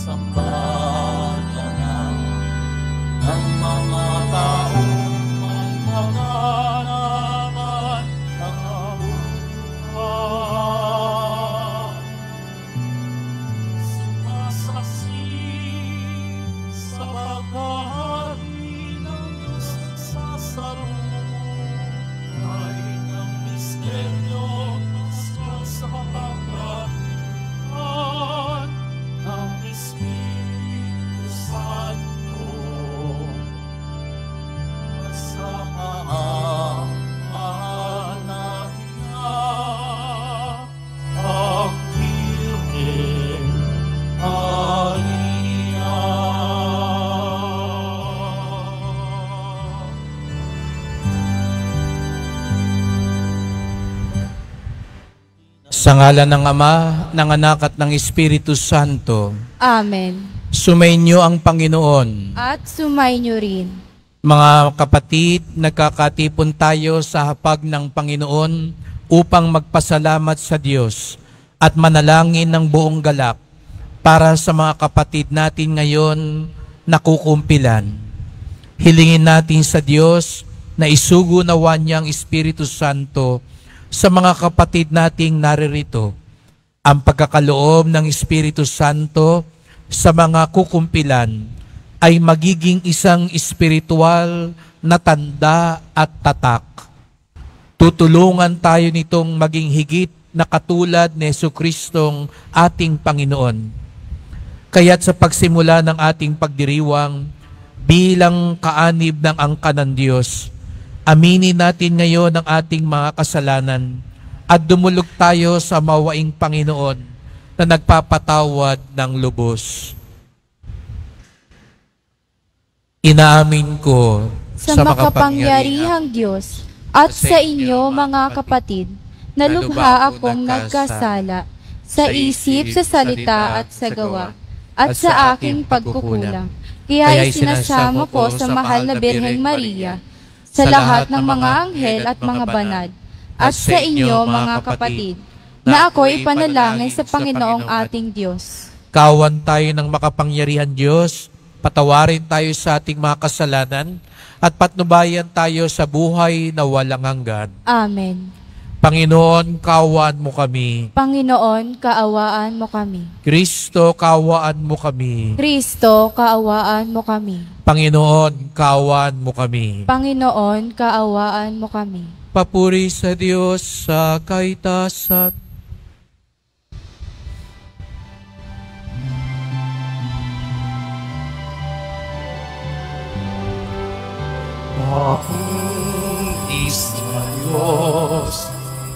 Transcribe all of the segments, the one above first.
sambayanan ng mga taong may paganaman ng buhay. Sumasaksi sa paghahari ng Diyos sa salunay ng misteryo sa pagkakaan ng Espiritu Santo at sa mga anahiya ang Virgen Maria. Sa ngalan ng Ama, ng Anak at ng Espiritu Santo. Amen. Sumainyo ang Panginoon. At sumainyo rin. Mga kapatid, nagkakatipon tayo sa hapag ng Panginoon upang magpasalamat sa Diyos at manalangin ng buong galak para sa mga kapatid natin ngayon na kukumpilan. Hilingin natin sa Diyos na isugo nawa niya ang Espiritu Santo sa mga kapatid nating naririto. Ang pagkakaloob ng Espiritu Santo sa mga kukumpilan ay magiging isang espiritual na tanda at tatak. Tutulungan tayo nitong maging higit na katulad ni Jesucristong ating Panginoon. Kaya't sa pagsimula ng ating pagdiriwang bilang kaanib ng angka ng Diyos, aminin natin ngayon ang ating mga kasalanan at dumulog tayo sa mawaing Panginoon na nagpapatawad ng lubos. Inaamin ko Sa makapangyarihang Diyos at sa inyo mga kapatid, na lubha akong nagkasala sa isip, sa salita at sa gawa, at sa aking pagkukulang. Kaya isinasamo ko sa mahal na Birhen Maria, sa lahat ng mga anghel at mga banal, at sa inyo mga kapatid, na ako'y ipanalangin sa Panginoong ating Diyos. Kawan tayo ng makapangyarihan Diyos, patawarin tayo sa ating mga kasalanan, at patnubayan tayo sa buhay na walang hanggan. Amen. Panginoon, kaawaan mo kami. Panginoon, kaawaan mo kami. Kristo, kaawaan mo kami. Kristo, kaawaan mo kami. Panginoon, kaawaan mo kami. Panginoon, kaawaan mo kami. Papuri sa Diyos sa kaitasan. Papuri sa Diyos,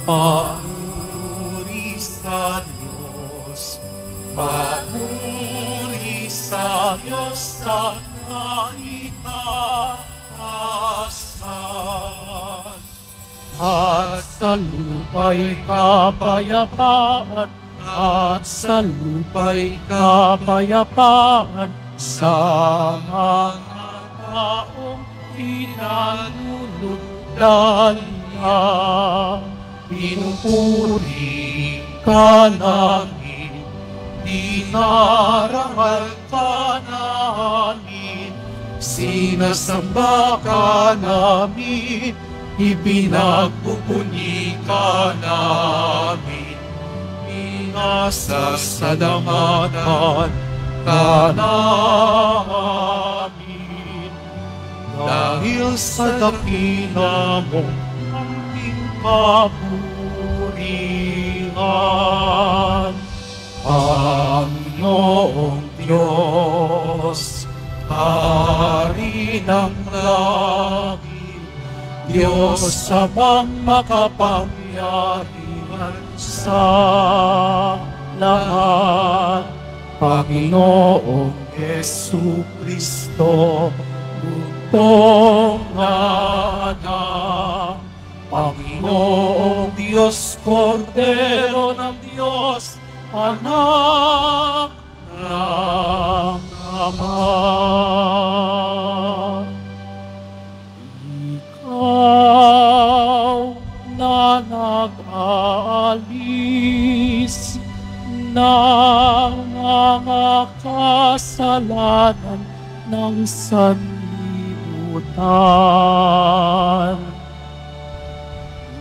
papuri sa Diyos, papuri sa Diyos sa kaitaasan. At sa lupa'y kapayapaan, at sa lupa'y kapayapaan, sa mga taong pinanunugdan niya. Pinupuri ka namin, dinarangal ka namin, sinasamba ka namin, ibinagpupuni ka namin, inasasalamatan ka namin. Dahil sa dakila mong aming kapurihan, Panginoong Diyos, Hari ng langit, Diyos Amang makapangyarihan sa lahat, Panginoong Jesucristo, buntong anak, Panginoong Diyos, Kordero ng Diyos, anak ng Ama. Ikaw na nag-aalis ng mga kasalanan ng sanlibutan.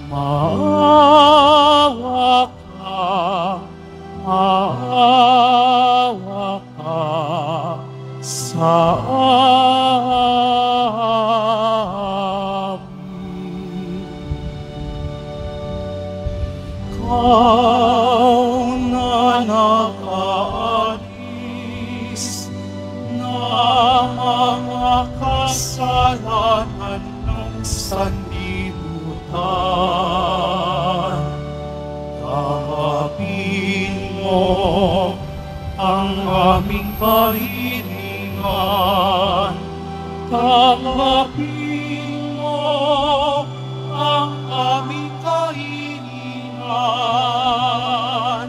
Maawa ka sa amin. Ikaw na nakaalis na mga kasalanan ng sanlibutan, tanggapin mo ang aming kahilingan. Tanggapin mo ang aming kahilingan.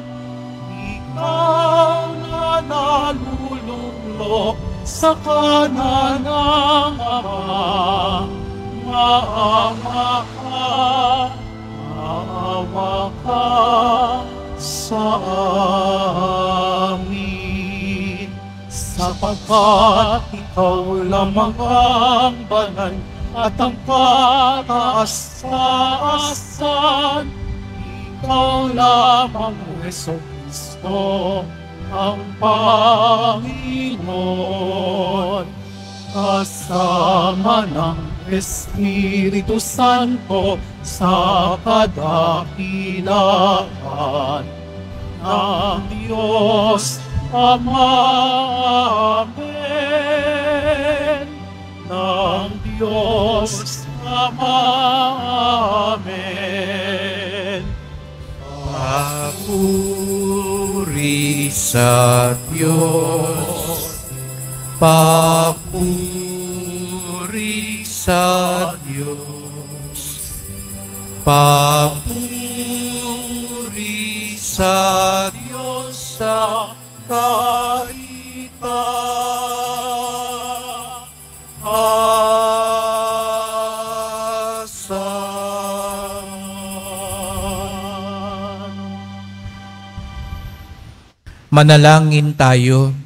Ikaw na nalulunglok sa kanan ng Ama, maawa ka sa amin, sapagkat ikaw lamang ang banal at ang kataasan. Ikaw lamang, Jesucristo, ang Panginoon, kasama ng Espiritu Santo sa kadakilaan ng Diyos Ama. Amen. Ng Diyos Ama. Amen. Papuri sa Diyos, papuri sa Diyos, papuri sa Diyos sa kaitaasan. Manalangin tayo.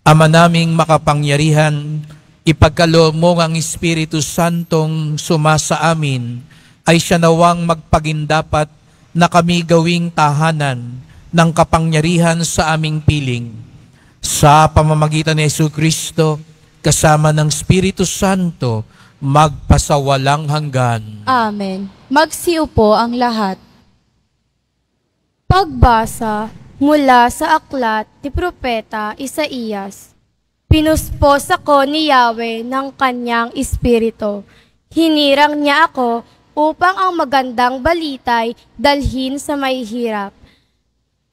Ama naming makapangyarihan, ipagkaloob mo ang Espiritu Santong sumasa amin, ay siya nawang magpagindapat na kami gawing tahanan ng kapangyarihan sa aming piling. Sa pamamagitan ni Jesucristo, kasama ng Espiritu Santo, magpasawalang hanggan. Amen. Magsiupo ang lahat. Pagbasa mula sa aklat ni Propeta Isaías. Pinuspos ako ni Yahweh ng kanyang espiritu. Hinirang niya ako upang ang magandang balitay dalhin sa mahihirap.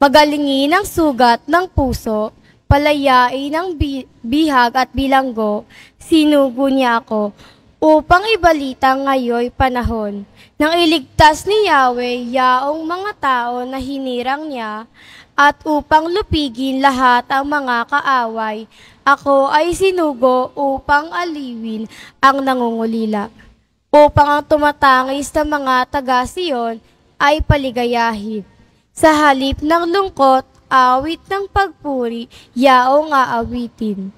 Pagalingin ang sugat ng puso, palayain ang bihag at bilanggo. Sinugo niya ako upang ibalita ngayoy panahon. Nang iligtas ni Yahweh yaong mga tao na hinirang niya, at upang lupigin lahat ang mga kaaway, ako ay sinugo upang aliwin ang nangungulila, upang ang tumatangis na mga taga-Siyon ay paligayahin. Sa halip ng lungkot, awit ng pagpuri, yaong aawitin.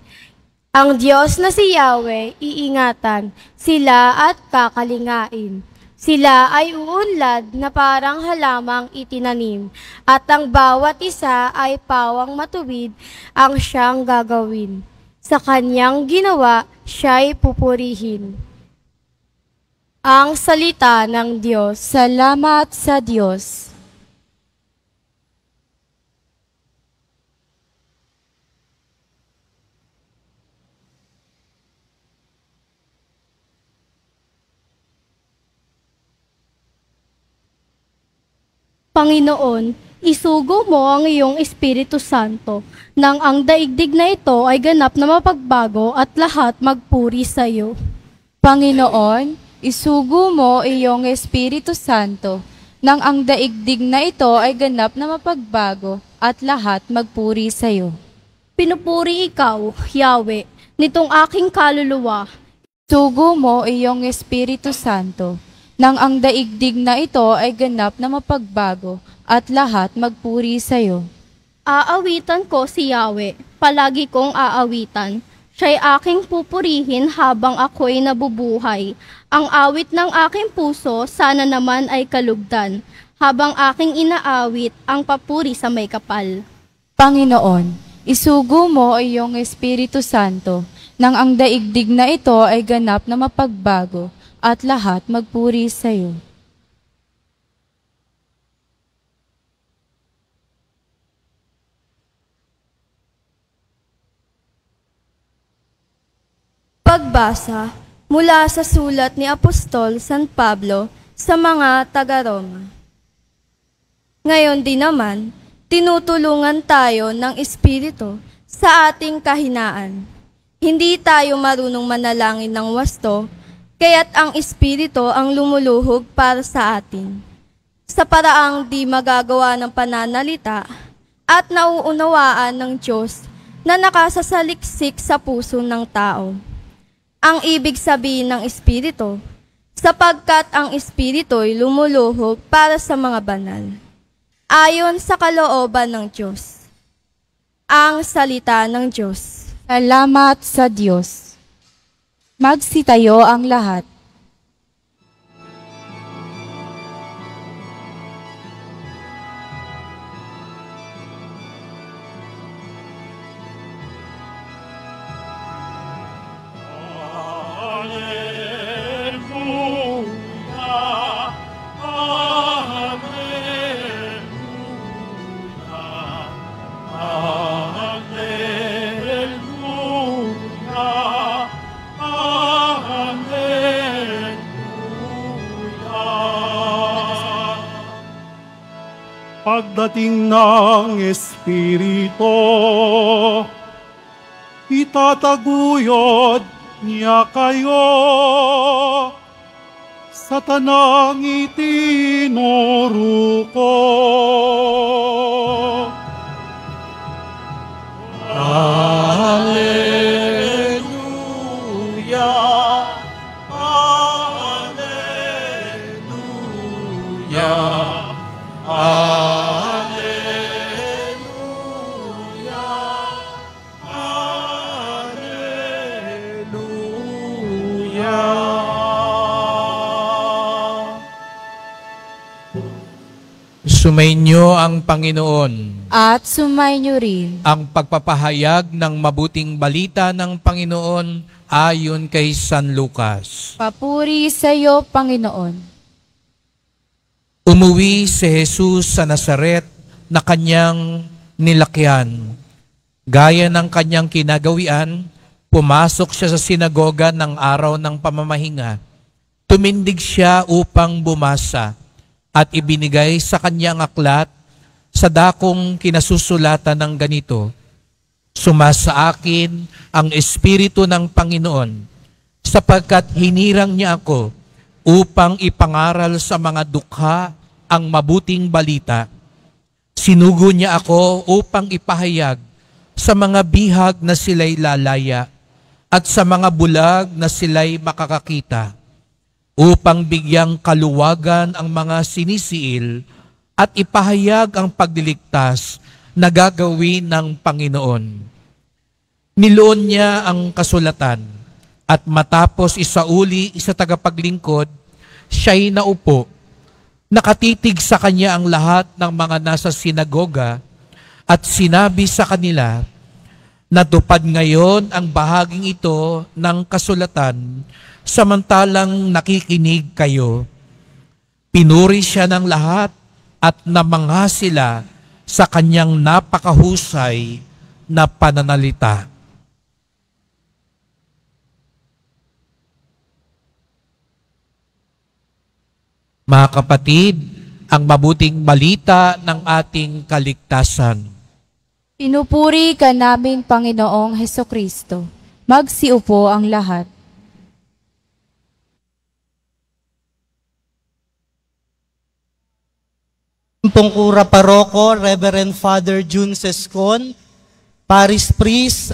Ang Diyos na si Yahweh, iingatan sila at kakalingain. Sila ay uunlad na parang halamang itinanim, at ang bawat isa ay pawang matuwid ang siyang gagawin. Sa kanyang ginawa, siya'y pupurihin. Ang salita ng Diyos. Salamat sa Diyos. Panginoon, isugo mo ang iyong Espiritu Santo, nang ang daigdig na ito ay ganap na mapagbago at lahat magpuri sa iyo. Panginoon, isugo mo iyong Espiritu Santo, nang ang daigdig na ito ay ganap na mapagbago at lahat magpuri sa iyo. Pinupuri ikaw, Yahweh, nitong aking kaluluwa. Isugo mo iyong Espiritu Santo, nang ang daigdig na ito ay ganap na mapagbago at lahat magpuri sa'yo. Aawitan ko si Yahweh, palagi kong aawitan. Siya'y aking pupurihin habang ako'y nabubuhay. Ang awit ng aking puso sana naman ay kalugdan, habang aking inaawit ang papuri sa may kapal. Panginoon, isugo mo ay iyong Espiritu Santo, nang ang daigdig na ito ay ganap na mapagbago, at lahat magpuri sa'yo. Pagbasa mula sa sulat ni Apostol San Pablo sa mga taga-Roma. Ngayon din naman, tinutulungan tayo ng Espiritu sa ating kahinaan. Hindi tayo marunong manalangin ng wasto, kaya't ang Espiritu ang lumuluhog para sa atin. Sa paraang di magagawa ng pananalita at nauunawaan ng Diyos na nakasasaliksik sa puso ng tao. Ang ibig sabihin ng Espiritu, sapagkat ang Espiritu'y lumuluhog para sa mga banal, ayon sa kalooban ng Diyos. Ang salita ng Diyos. Salamat sa Diyos. Magsitayo ang lahat. Pagdating ng Espiritu, itataguyod niya kayo sa tanang itinuro ko. Alleluia, Alleluia, Sumainyo ang Panginoon. At sumainyo rin. Ang pagpapahayag ng mabuting balita ng Panginoon ayon kay San Lucas. Papuri sa iyo, Panginoon. Umuwi si Jesus sa Nazaret na kanyang nilakyan. Gaya ng kanyang kinagawian, pumasok siya sa sinagoga ng araw ng pamamahinga. Tumindig siya upang bumasa at ibinigay sa kanyang aklat sa dakong kinasusulatan ng ganito, "Sumasa akin ang Espiritu ng Panginoon, sapagkat hinirang niya ako upang ipangaral sa mga dukha ang mabuting balita. Sinugo niya ako upang ipahayag sa mga bihag na sila'y lalaya at sa mga bulag na sila'y makakakita, upang bigyang kaluwagan ang mga sinisiil at ipahayag ang pagliligtas na gagawin ng Panginoon." Niloon niya ang kasulatan at matapos isauli sa tagapaglingkod, siya'y naupo. Nakatitig sa kanya ang lahat ng mga nasa sinagoga at sinabi sa kanila, "Natupad ngayon ang bahaging ito ng kasulatan samantalang nakikinig kayo." Pinuri siya ng lahat at namangha sila sa kanyang napakahusay na pananalita. Mga kapatid, ang mabuting balita ng ating kaligtasan. Pinupuri ka namin, Panginoong Hesukristo. Magsiupo ang lahat. Pungkura Paroko, Reverend Father June Sescon, Paris Priest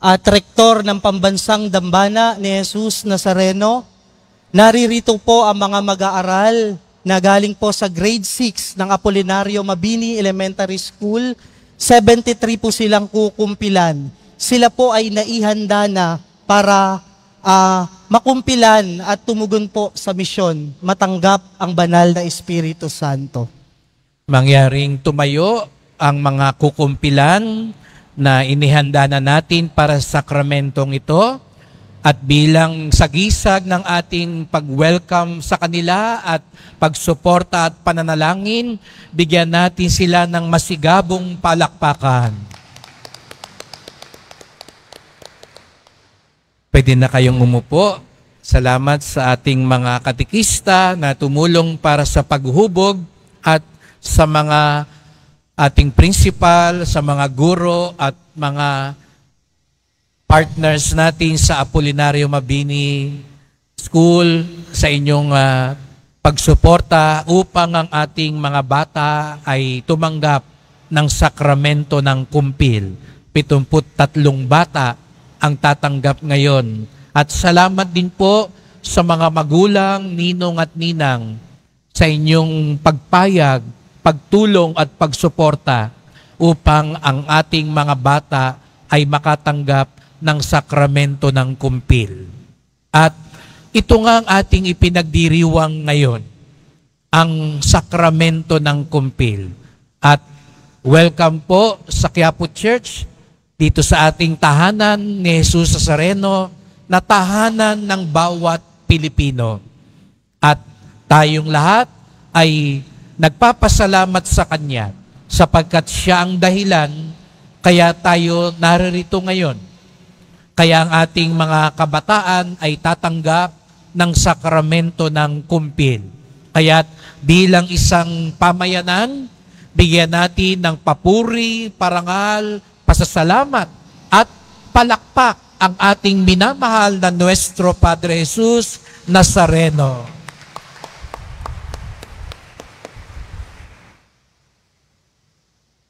at Rektor ng Pambansang Dambana ni Jesus Nazareno. Naririto po ang mga mag-aaral na galing po sa grade 6 ng Apolinario Mabini Elementary School. 73 po silang kukumpilan. Sila po ay naihanda na para makumpilan at tumugon po sa misyon, matanggap ang banal na Espiritu Santo. Mangyaring tumayo ang mga kukumpilan na inihanda na natin para sa sakramentong ito, at bilang sagisag ng ating pag-welcome sa kanila at pagsuporta at pananalangin, bigyan natin sila ng masigabong palakpakan. Pwede na kayong umupo. Salamat sa ating mga katekista na tumulong para sa paghubog at sa mga ating principal, sa mga guro at mga partners natin sa Apolinario Mabini School sa inyong pagsuporta upang ang ating mga bata ay tumanggap ng sakramento ng kumpil. 73 bata ang tatanggap ngayon. At salamat din po sa mga magulang, ninong at ninang sa inyong pagpayag, pagtulong at pagsuporta upang ang ating mga bata ay makatanggap ng sakramento ng kumpil. At ito nga ang ating ipinagdiriwang ngayon, ang sakramento ng kumpil. At welcome po sa Quiapo Church, dito sa ating tahanan ni Jesus Nazareno, na tahanan ng bawat Pilipino. At tayong lahat ay nagpapasalamat sa Kanya sapagkat Siya ang dahilan kaya tayo naririto ngayon. Kaya ang ating mga kabataan ay tatanggap ng sakramento ng kumpil. Kaya't bilang isang pamayanan, bigyan natin ng papuri, parangal, pasasalamat at palakpak ang ating minamahal na Nuestro Padre Jesus Nazareno.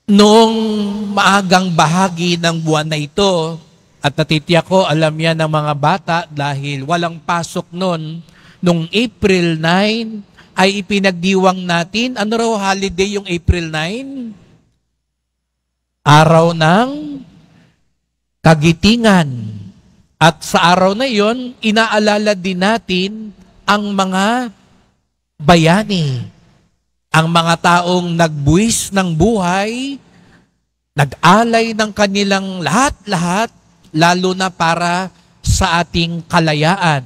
Noong maagang bahagi ng buwan na ito, at natitiyak ko, alam yan ng mga bata dahil walang pasok noon, nung April 9, ay ipinagdiwang natin. Ano raw holiday yung April 9? Araw ng Kagitingan. At sa araw na yon, inaalala din natin ang mga bayani. Ang mga taong nagbuwis ng buhay, nag-alay ng kanilang lahat-lahat, lalo na para sa ating kalayaan.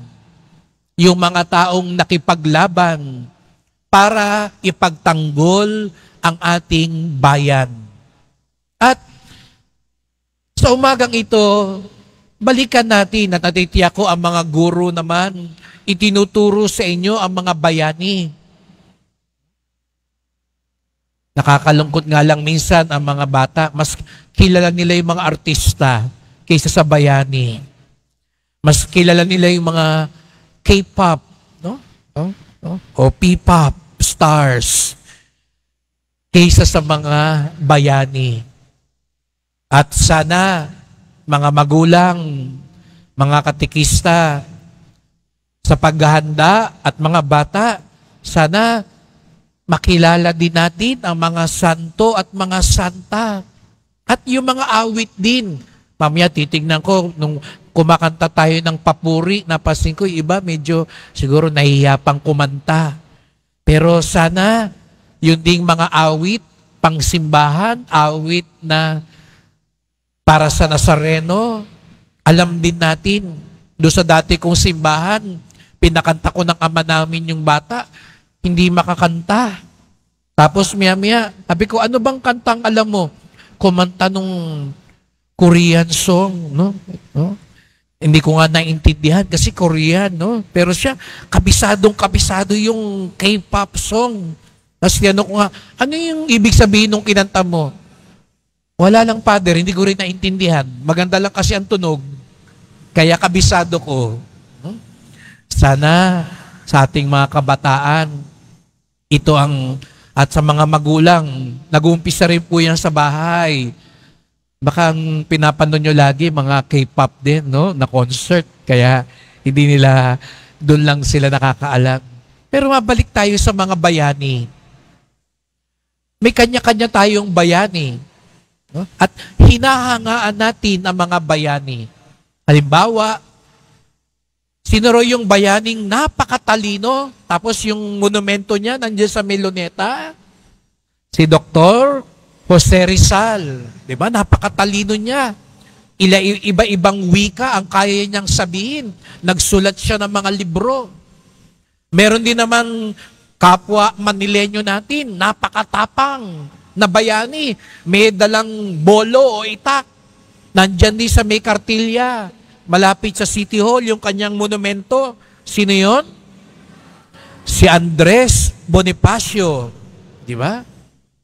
Yung mga taong nakipaglaban para ipagtanggol ang ating bayan. At sa umagang ito, balikan natin at natitiyak ko ang mga guro naman, itinuturo sa inyo ang mga bayani. Nakakalungkot nga lang minsan ang mga bata, mas kilala nila yung mga artista kaysa sa bayani. Mas kilala nila yung mga K-pop, no? O P-pop stars kaysa sa mga bayani. At sana, mga magulang, mga katekista, sa paghahanda at mga bata, sana makilala din natin ang mga santo at mga santa. At yung mga awit din. Mamaya titignan ko, nung kumakanta tayo ng papuri, napansin ko, iba medyo siguro nahihiya pang kumanta. Pero sana, yun ding mga awit, pangsimbahan, awit na para sa Nazareno, alam din natin, doon sa dati kong simbahan, pinakanta ko ng ama namin yung bata, hindi makakanta. Tapos maya-maya, sabi ko, ano bang kantang alam mo? Kumanta nung Korean song, no? Hindi ko nga naintindihan kasi Korean, no? Pero siya, kabisado yung K-pop song. Tapos tinanong ko nga, ano yung ibig sabihin nung kinanta mo? Wala lang, Father, hindi ko rin naintindihan. Maganda lang kasi ang tunog. Kaya kabisado ko. Sana sa ating mga kabataan, ito ang, at sa mga magulang, nag-uumpisa rin po yan sa bahay. Baka ang pinapanood nyo lagi, mga K-pop din, no? Na concert. Kaya hindi nila, doon lang sila nakakaalam. Pero mabalik tayo sa mga bayani. May kanya-kanya tayong bayani. No? At hinahangaan natin ang mga bayani. Halimbawa, sino raw yung bayaning napakatalino, tapos yung monumento niya nandiyan sa Meloneta? Si Dr. Jose Rizal. Diba? Napakatalino niya. Iba-ibang wika ang kaya niyang sabihin. Nagsulat siya ng mga libro. Meron din naman kapwa Manileño natin, napakatapang na bayani. May dalang bolo o itak. Nandyan din sa may Cartilla. Malapit sa City Hall, yung kanyang monumento. Sino yon? Si Andres Bonifacio. Di ba?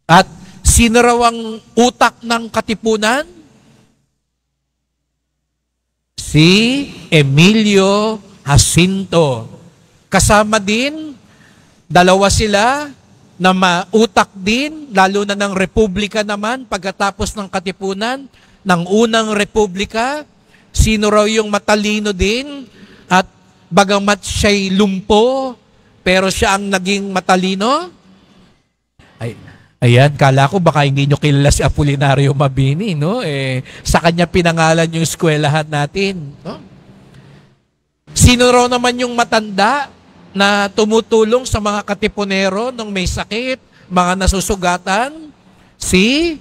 At sino raw ang utak ng Katipunan? Si Emilio Jacinto. Kasama din, dalawa sila na mautak din, lalo na ng Republika naman, pagkatapos ng Katipunan, ng unang Republika. Sino raw yung matalino din at bagamat siya'y lumpo, pero siya ang naging matalino? Ayan, kala ko baka hindi nyo kilala si Apolinario Mabini, no? Sa kanya pinangalan yung eskwelahan natin, no? Sino raw naman yung matanda na tumutulong sa mga katipunero nung may sakit, mga nasusugatan? Si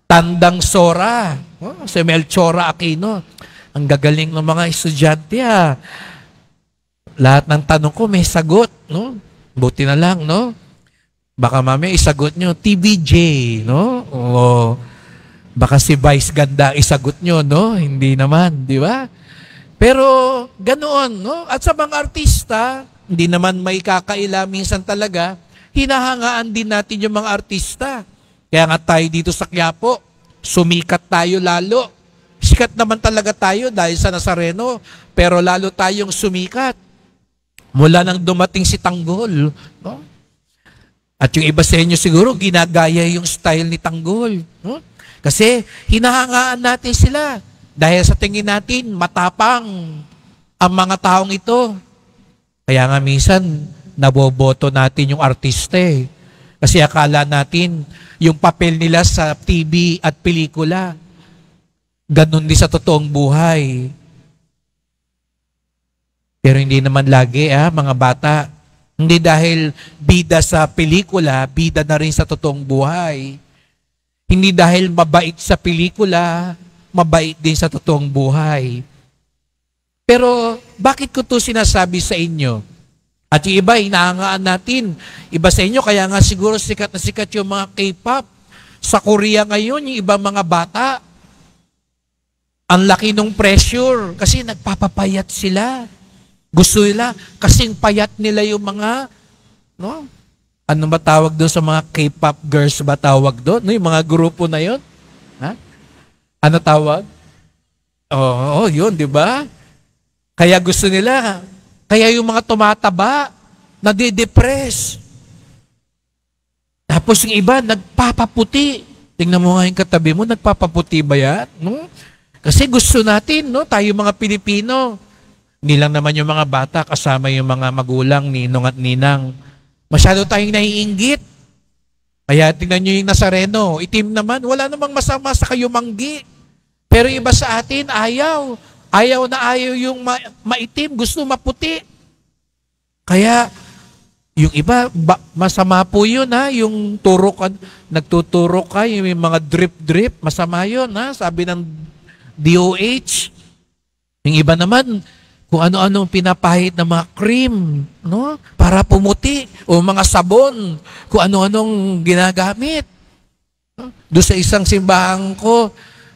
Tandang Sora, si Melchora Aquino. Ang gagaling ng mga estudyante, ha? Lahat ng tanong ko may sagot, no? Buti na lang, no? Baka mamaya isagot nyo, TVJ, no? O baka si Vice Ganda isagot nyo, no? Hindi naman, di ba? Pero ganoon, no? At sa mga artista, hindi naman may kakaila minsan talaga, hinahangaan din natin yung mga artista. Kaya nga tayo dito sa Quiapo, sumikat tayo lalo. Sikat naman talaga tayo dahil sa Nazareno, pero lalo tayong sumikat. Mula nang dumating si Tanggol, no? At yung iba sa inyo siguro, ginagaya yung style ni Tanggol. No? Kasi hinahangaan natin sila. Dahil sa tingin natin, matapang ang mga taong ito. Kaya nga minsan, naboboto natin yung artista eh. Kasi akala natin, yung papel nila sa TV at pelikula, ganun din sa totoong buhay. Pero hindi naman lagi, mga bata. Hindi dahil bida sa pelikula, bida na rin sa totoong buhay. Hindi dahil mabait sa pelikula, mabait din sa totoong buhay. Pero bakit ko to sinasabi sa inyo? At yung iba, hinahangaan natin. Iba sa inyo, kaya nga siguro sikat na sikat yung mga K-pop. Sa Korea ngayon, yung ibang mga bata, ang laki ng pressure kasi nagpapapayat sila. Gusto nila, kasing payat nila yung mga, no? Ano ba tawag doon sa mga K-pop girls ba tawag doon? No, yung mga grupo na yun? Ha? Ano tawag? Oo, yun, di ba? Kaya gusto nila, kaya yung mga tumataba, nadidepress. Tapos yung iba, nagpapaputi. Tingnan mo nga yung katabi mo, nagpapaputi ba yan? No? Kasi gusto natin, no? Tayo mga Pilipino, hindi lang naman yung mga bata, kasama yung mga magulang, ninong at ninang. Masyado tayong naiinggit. Kaya tingnan nyo yung Nazareno, itim naman, wala namang masama sa kayumanggi. Pero iba sa atin, ayaw. Ayaw na ayaw yung maitim, gusto maputi. Kaya, yung iba, masama po yun, ha? Yung turok, nagtuturok ka, yung mga drip-drip, masama yun, ha? Sabi ng DOH. Yung iba naman, kung ano-anong pinapahid ng mga cream, no? Para pumuti, o mga sabon, kung ano-anong ginagamit. No? Doon sa isang simbahan ko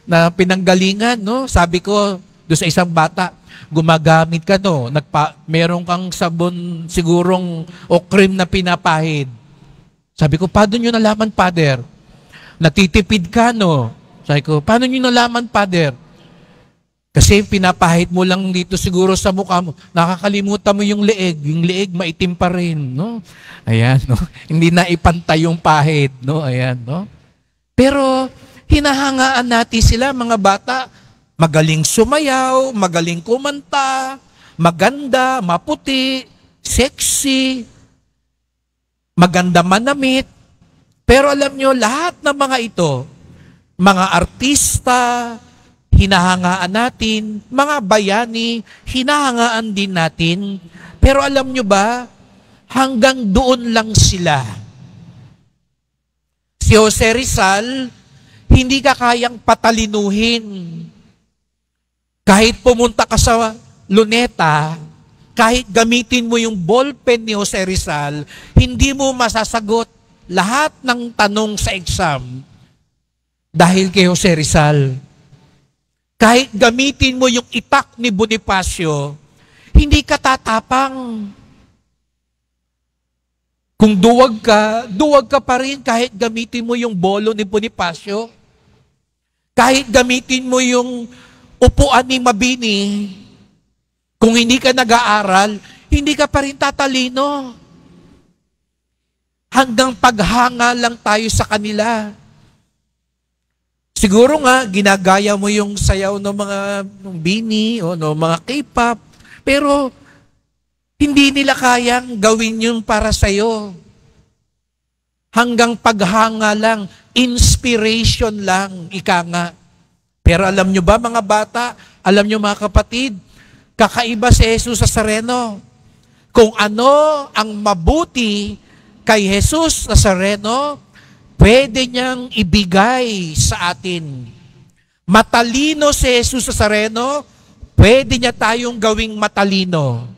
na pinanggalingan, no? Sabi ko, doon sa isang bata, gumagamit ka, no? Meron kang sabon sigurong o cream na pinapahid. Sabi ko, paano nyo nalaman, Father? Natitipid ka, no? Sabi ko, paano nyo nalaman, Father? Kasi pinapahid mo lang dito siguro sa mukha mo. Nakakalimutan mo yung leeg. Yung leeg maitim pa rin, no? Ayan, no? Hindi na ipantay yung pahid, no? Ayan, no? Pero hinahangaan natin sila, mga bata. Magaling sumayaw, magaling kumanta, maganda, maputi, sexy, maganda manamit. Pero alam nyo, lahat ng mga ito, mga artista, hinahangaan natin, mga bayani, hinahangaan din natin. Pero alam nyo ba, hanggang doon lang sila. Si Jose Rizal, hindi ka kayang patalinuhin. Kahit pumunta ka sa Luneta, kahit gamitin mo yung ballpen ni Jose Rizal, hindi mo masasagot lahat ng tanong sa exam dahil kay Jose Rizal. Kahit gamitin mo yung itak ni Bonifacio, hindi ka tatapang. Kung duwag ka pa rin kahit gamitin mo yung bolo ni Bonifacio. Kahit gamitin mo yung upuan ni Mabini, kung hindi ka nag-aaral, hindi ka pa rin tatalino. Hanggang paghanga lang tayo sa kanila. Siguro nga, ginagaya mo yung sayaw ng mga Bini o ng mga K-pop, pero hindi nila kayang gawin yun para sa'yo. Hanggang paghanga lang, inspiration lang, ika nga. Pero alam nyo ba mga bata, alam nyo mga kapatid, kakaiba si Jesus Nazareno. Kung ano ang mabuti kay Jesus Nazareno, pwede niyang ibigay sa atin. Matalino si Jesus Nazareno, pwede niya tayong gawing matalino.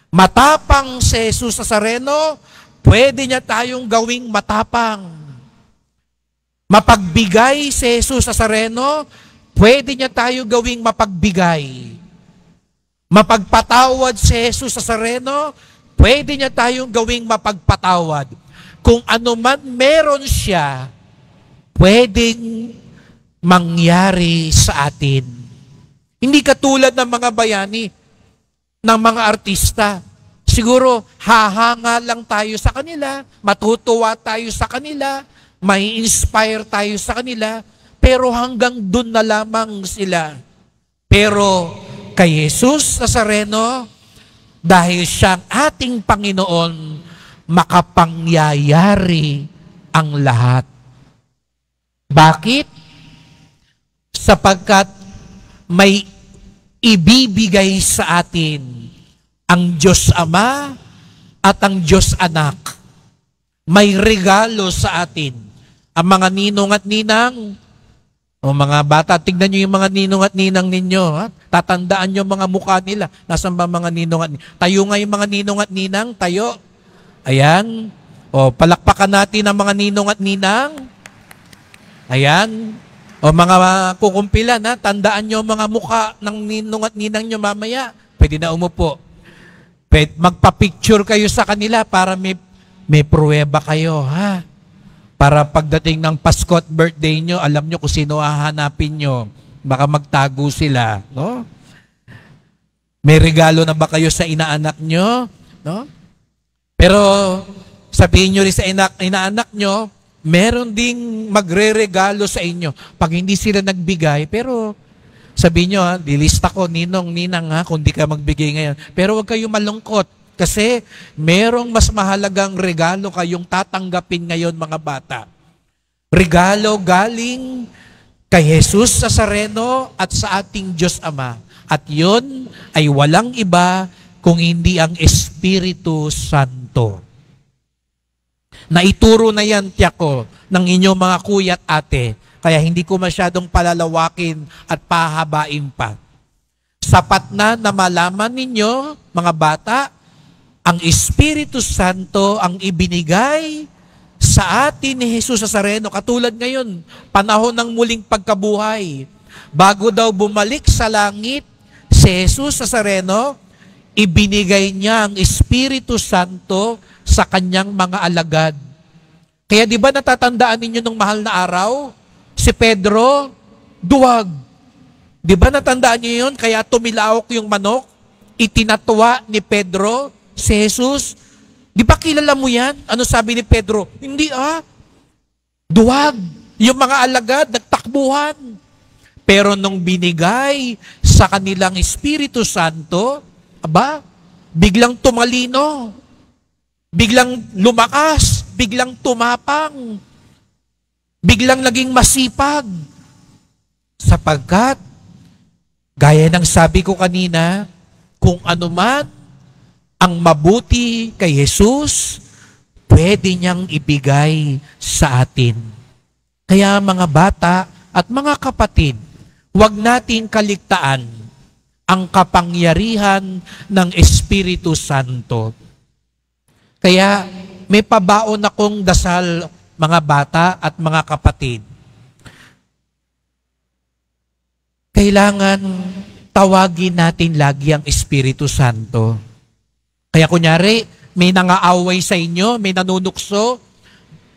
Matapang si Jesus Nazareno, pwede niya tayong gawing matapang. Mapagbigay si Jesus Nazareno, pwede niya tayo gawing mapagbigay. Mapagpatawad si Jesus Nazareno, pwede niya tayong gawing mapagpatawad. Kung ano man meron siya, pwedeng mangyari sa atin. Hindi katulad ng mga bayani, ng mga artista. Siguro, hahanga lang tayo sa kanila, matutuwa tayo sa kanila, may inspire tayo sa kanila, pero hanggang dun na lamang sila. Pero kay Jesus Nazareno, dahil siyang ating Panginoon, makapangyayari ang lahat. Bakit? Sapagkat may ibibigay sa atin ang Diyos Ama at ang Diyos Anak. May regalo sa atin. Ang mga ninong at ninang, o mga bata, tignan nyo yung mga ninong at ninang ninyo. Ha? Tatandaan nyo mga mukha nila. Nasaan ba mga ninong at ninang? Tayo nga yung mga ninong at ninang. Tayo. Ayan. O, palakpakan natin ang mga ninong at ninang. Ayan. O mga kukumpilan, ha? Tandaan nyo mga mukha ng ninong at ninang nyo mamaya. Pwede na umupo. Magpa-picture kayo sa kanila para may pruweba kayo, ha? Para pagdating ng Pasko at birthday nyo, alam nyo kung sino hahanapin nyo. Baka magtago sila, no? May regalo na ba kayo sa inaanak nyo? No? Pero sabihin nyo rin sa inaanak nyo, meron ding magre-regalo sa inyo. Pag hindi sila nagbigay, pero sabihin nyo, ha, dilista ko, ninong, ninang, ha, kung di ka magbigay ngayon. Pero huwag kayong malungkot kasi merong mas mahalagang regalo kayong tatanggapin ngayon, mga bata. Regalo galing kay Jesus Nazareno at sa ating Diyos Ama. At yun ay walang iba kung hindi ang Espiritu Santo. Naituro na yan, tiyak ko, ng inyong mga kuya at ate. Kaya hindi ko masyadong palalawakin at pahabain pa. Sapat na malaman ninyo, mga bata, ang Espiritu Santo ang ibinigay sa atin ni Jesus Nazareno. Katulad ngayon, panahon ng muling pagkabuhay. Bago daw bumalik sa langit, si Jesus Nazareno, ibinigay niya ang Espiritu Santo sa kanyang mga alagad. Kaya di ba natatandaan ninyo nung mahal na araw? Si Pedro, duwag. Di ba natandaan niyo yun? Kaya tumilaok yung manok, itinatwa ni Pedro, si Jesus. Di ba kilala mo yan? Ano sabi ni Pedro? Hindi duwag. Yung mga alagad, nagtakbuhan. Pero nung binigay sa kanilang Espiritu Santo, biglang tumalino. biglang lumakas, biglang tumapang, biglang naging masipag. Sapagkat, gaya ng sabi ko kanina, kung ano man ang mabuti kay Jesus, pwede niyang ibigay sa atin. Kaya mga bata at mga kapatid, huwag nating kaligtaan ang kapangyarihan ng Espiritu Santo. Kaya may pabaon akong dasal, mga bata at mga kapatid. Kailangan tawagin natin lagi ang Espiritu Santo. Kaya kunyari, may nangaaway sa inyo, may nanunukso,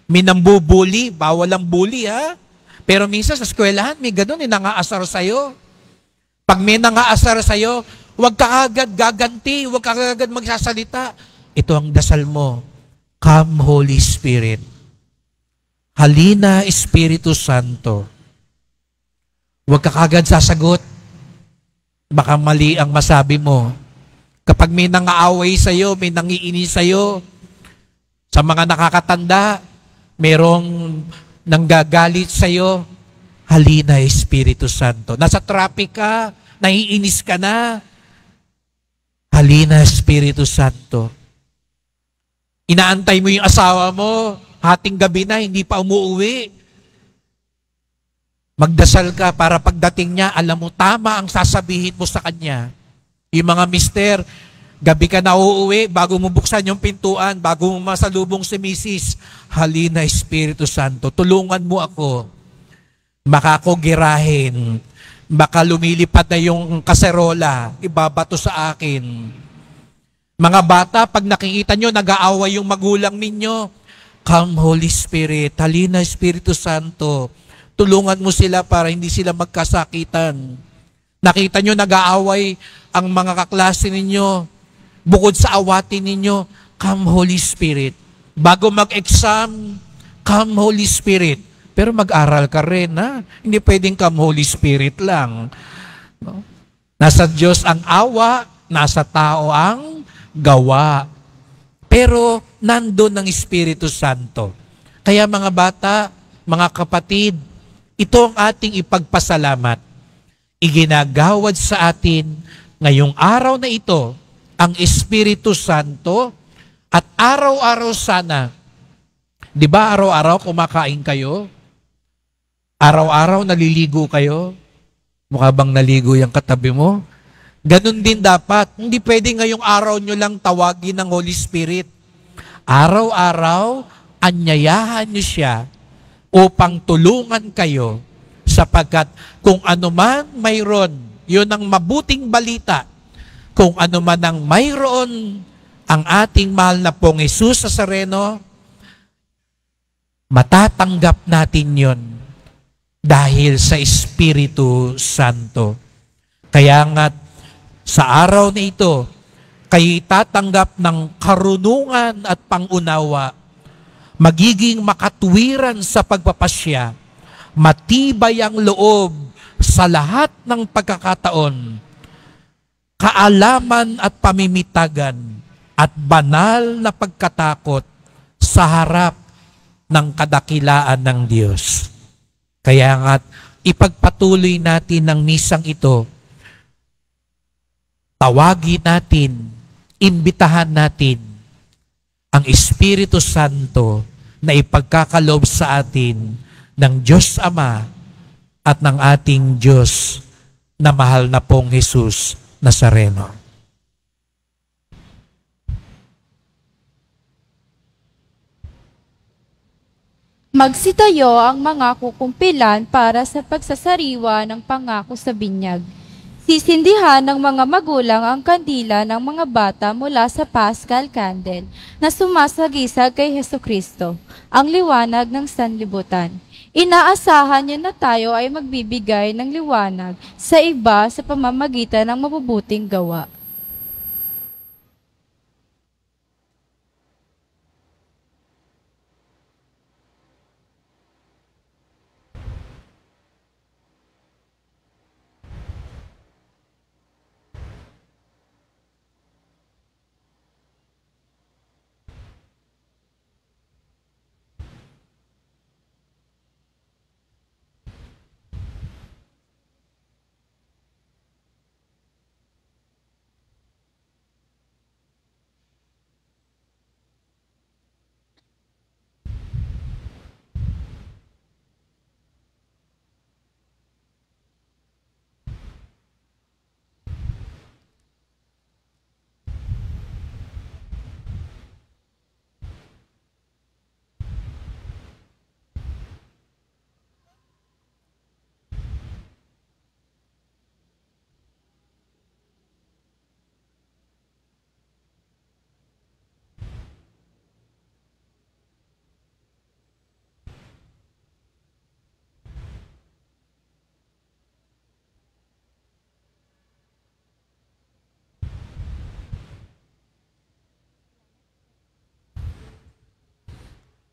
may nambubuli, bawal ang bully ha. Pero minsan sa eskwelahan, may ganun, nangaasar sa'yo. Pag may nangaasar sa'yo, huwag ka agad gaganti, huwag ka agad magsasalita. Ito ang dasal mo. Come Holy Spirit. Halina Espiritu Santo. Huwag ka agad sasagot. Baka mali ang masabi mo. Kapag may nangaaway sa'yo, may nangiinis sa'yo, sa mga nakakatanda, merong nanggagalit sa'yo, halina Espiritu Santo. Nasa traffic ka, naiinis ka na, halina Espiritu Santo. Inaantay mo yung asawa mo, hating gabi na, hindi pa umuuwi. Magdasal ka para pagdating niya, alam mo, tama ang sasabihin mo sa kanya. Yung mga mister, gabi ka na uuwi, bago mo buksan yung pintuan, bago mo masalubong si Mrs., halina Espiritu Santo, tulungan mo ako. Baka ako girahin, baka lumilipad na yung kaserola, ibabato sa akin. Mga bata, pag nakikita nyo, nag-aaway yung magulang ninyo, come Holy Spirit, halina Espiritu Santo, tulungan mo sila para hindi sila magkasakitan. Nakita nyo, nag-aaway ang mga kaklase ninyo, bukod sa awatin ninyo, come Holy Spirit. Bago mag-exam, come Holy Spirit. Pero mag-aral ka rin, ha? Hindi pwedeng come Holy Spirit lang. No? Nasa Diyos ang awa, nasa tao ang gawa. Pero nandun ang Espiritu Santo. Kaya mga bata, mga kapatid, ito ang ating ipagpasalamat. Iginagawad sa atin ngayong araw na ito ang Espiritu Santo at araw-araw sana. Di ba araw-araw kumakain kayo? Araw-araw naliligo kayo? Mukha bang naligo yung katabi mo? Ganun din dapat. Hindi pwede ngayong araw nyo lang tawagin ng Holy Spirit. Araw-araw, anyayahan nyo siya upang tulungan kayo sapagkat kung ano man mayroon, yun ang mabuting balita. Kung ano man ang mayroon, ang ating mahal na pong Jesus Nazareno, matatanggap natin yun dahil sa Espiritu Santo. Kaya nga sa araw na ito, kayo tatanggap ng karunungan at pangunawa, magiging makatwiran sa pagpapasya, matibay ang loob sa lahat ng pagkakataon, kaalaman at pamimitagan, at banal na pagkatakot sa harap ng kadakilaan ng Diyos. Kaya nga, ipagpatuloy natin ang misang ito. Tawagin natin, imbitahan natin ang Espiritu Santo na ipagkakaloob sa atin ng Diyos Ama at ng ating Diyos na mahal na pong Jesus Nazareno. Magsitayo ang mga kukumpilan para sa pagsasariwa ng pangako sa binyag. Sisindihan ng mga magulang ang kandila ng mga bata mula sa Paschal Candle na sumasagisag kay Hesukristo, ang liwanag ng sanlibutan. Inaasahan niya na tayo ay magbibigay ng liwanag sa iba sa pamamagitan ng mabubuting gawa.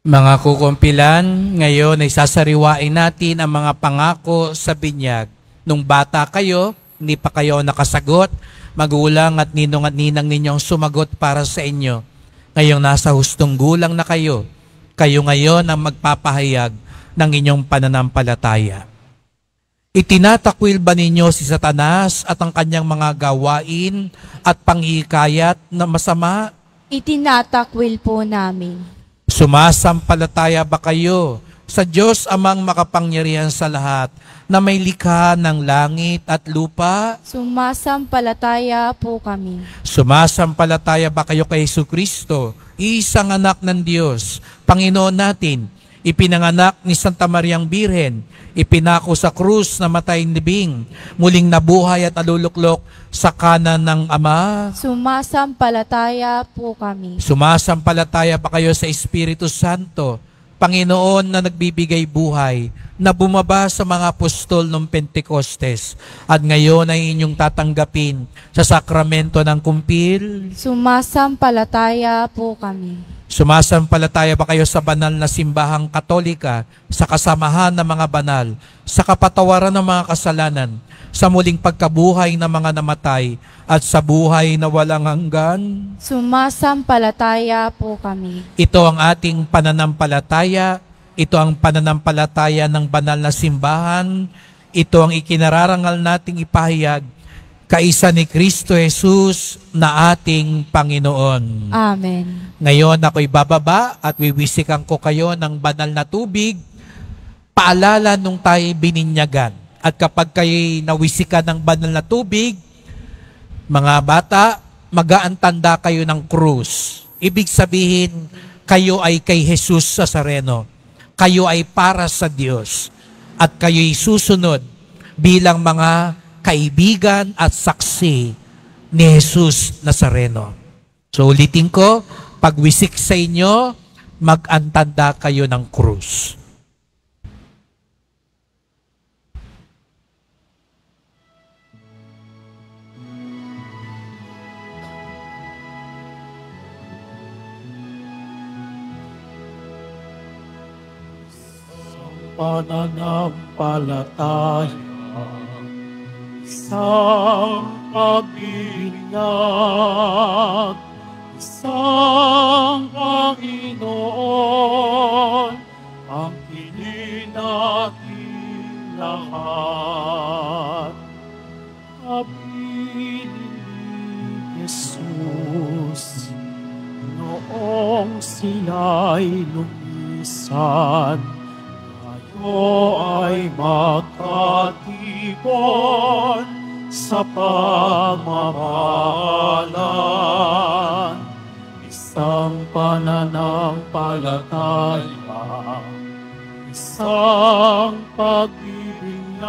Mga kukumpilan, ngayon ay sasariwain natin ang mga pangako sa binyag. Nung bata kayo, hindi pa kayo nakasagot, magulang at ninong ninyong sumagot para sa inyo. Ngayong nasa hustong gulang na kayo, kayo ngayon ang magpapahayag ng inyong pananampalataya. Itinatakwil ba ninyo si Satanas at ang kanyang mga gawain at panghikayat na masama? Itinatakwil po namin. Sumasampalataya ba kayo sa Diyos amang makapangyarihan sa lahat na may likha ng langit at lupa? Sumasampalataya po kami. Sumasampalataya ba kayo kay Jesucristo, isang anak ng Diyos, Panginoon natin, ipinanganak ni Santa Mariang Birhen, ipinako sa krus na matayang libing, muling nabuhay at naluluklok sa kanan ng Ama? Sumasampalataya po kami. Sumasampalataya ba kayo sa Espiritu Santo, Panginoon na nagbibigay buhay, na bumaba sa mga apostol noong Pentecostes at ngayon ay inyong tatanggapin sa sakramento ng kumpil? Sumasampalataya po kami. Sumasampalataya ba kayo sa banal na simbahang katolika, sa kasamahan ng mga banal, sa kapatawaran ng mga kasalanan, sa muling pagkabuhay ng mga namatay, at sa buhay na walang hanggan? Sumasampalataya po kami. Ito ang ating pananampalataya, ito ang pananampalataya ng banal na simbahan, ito ang ikinararangal nating ipahayag kaisa ni Kristo Jesus na ating Panginoon. Amen. Ngayon ako'y bababa at wiwisikan ko kayo ng banal na tubig, paalala nung tayo bininyagan. At kapag kayo'y nawisikan ng banal na tubig, mga bata, mag-aantanda kayo ng krus. Ibig sabihin, kayo ay kay Jesus Nazareno. Kayo ay para sa Diyos. At kayo'y susunod bilang mga kaibigan at saksi ni Jesus Nazareno. So ulitin ko, pagwisik sa inyo, mag-antanda kayo ng krus. Pananampalataya, isang pagbinyag, isang Panginoon, ang pili natin lahat. Habilin ni Jesus, noong sila'y lumisan, tayo ay magkatipon sa pagmamahalan. Isang pananampalataya, isang pagbibinyag,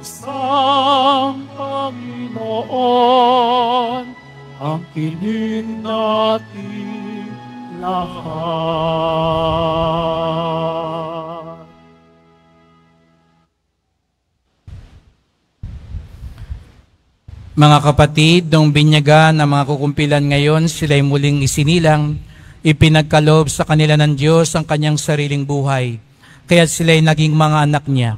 isang Panginoon, ang piling natin lahat. Mga kapatid, nung binyagan ng mga kukumpilan ngayon, sila'y muling isinilang, ipinagkaloob sa kanila ng Diyos ang kanyang sariling buhay. Kaya sila'y naging mga anak niya.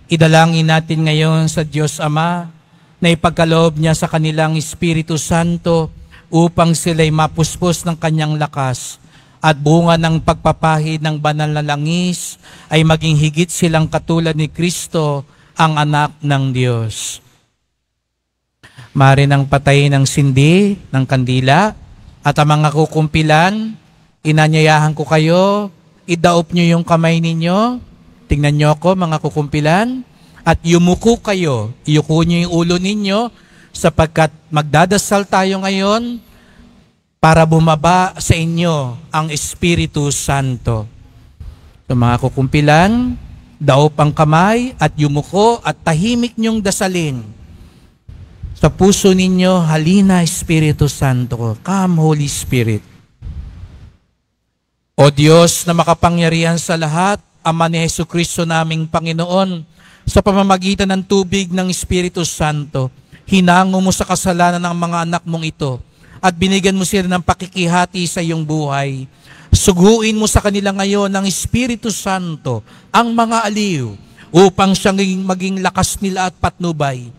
Idalangin natin ngayon sa Diyos Ama na ipagkaloob niya sa kanilang Espiritu Santo upang sila'y mapuspos ng kanyang lakas at bunga ng pagpapahid ng banal na langis ay maging higit silang katulad ni Kristo, ang anak ng Diyos. Maaari nang patayin ng sindi, ng kandila, at ang mga kukumpilan, inanyayahan ko kayo, idaop nyo yung kamay ninyo, tingnan nyo ako mga kukumpilan, at yumuko kayo, iyuko nyo yung ulo ninyo, sapagkat magdadasal tayo ngayon para bumaba sa inyo ang Espiritu Santo. So mga kukumpilan, daop ang kamay at yumuko at tahimik nyong dasalin. Sa puso ninyo, halina Espiritu Santo. Come Holy Spirit. O Diyos na makapangyarihan sa lahat, Ama ni Jesucristo naming Panginoon, sa pamamagitan ng tubig ng Espiritu Santo, hinango mo sa kasalanan ng mga anak mong ito at binigyan mo sila ng pakikihati sa iyong buhay. Suguin mo sa kanila ngayon ng Espiritu Santo ang mga aliw upang siyang maging lakas nila at patnubay.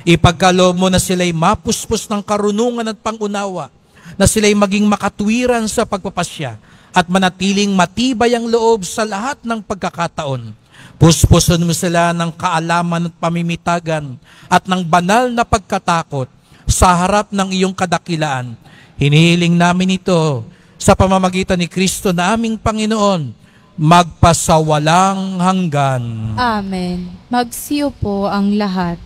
Ipagkaloob mo na sila'y mapuspos ng karunungan at pangunawa, na sila'y maging makatwiran sa pagpapasya at manatiling matibay ang loob sa lahat ng pagkakataon. Puspuson mo sila ng kaalaman at pamimitagan at ng banal na pagkatakot sa harap ng iyong kadakilaan. Hinihiling namin ito sa pamamagitan ni Kristo na aming Panginoon, magpasawalang hanggan. Amen. Magsiyo po ang lahat.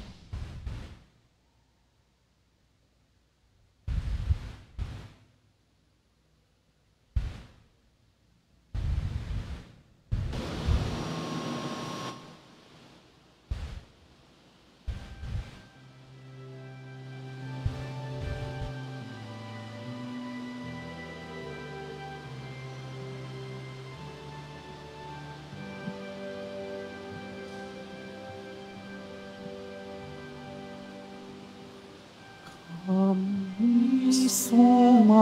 Kami sumasamo,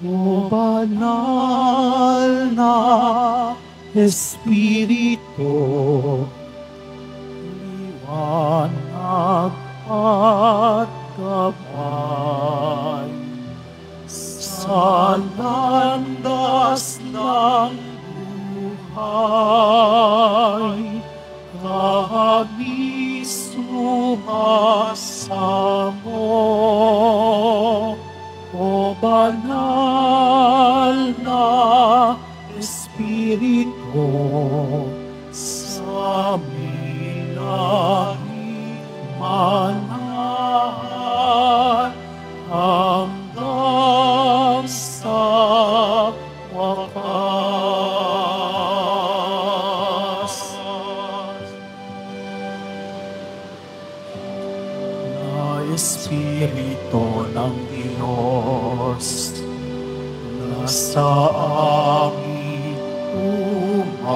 O banal na Espiritu, liwanag at gabay sa landas ng buhay. Kami sumasamo, O banal na Espiritu, sa milahi manahan hanggang sa wakas. Na Espiritu ng Diyos, nasa amin umarito.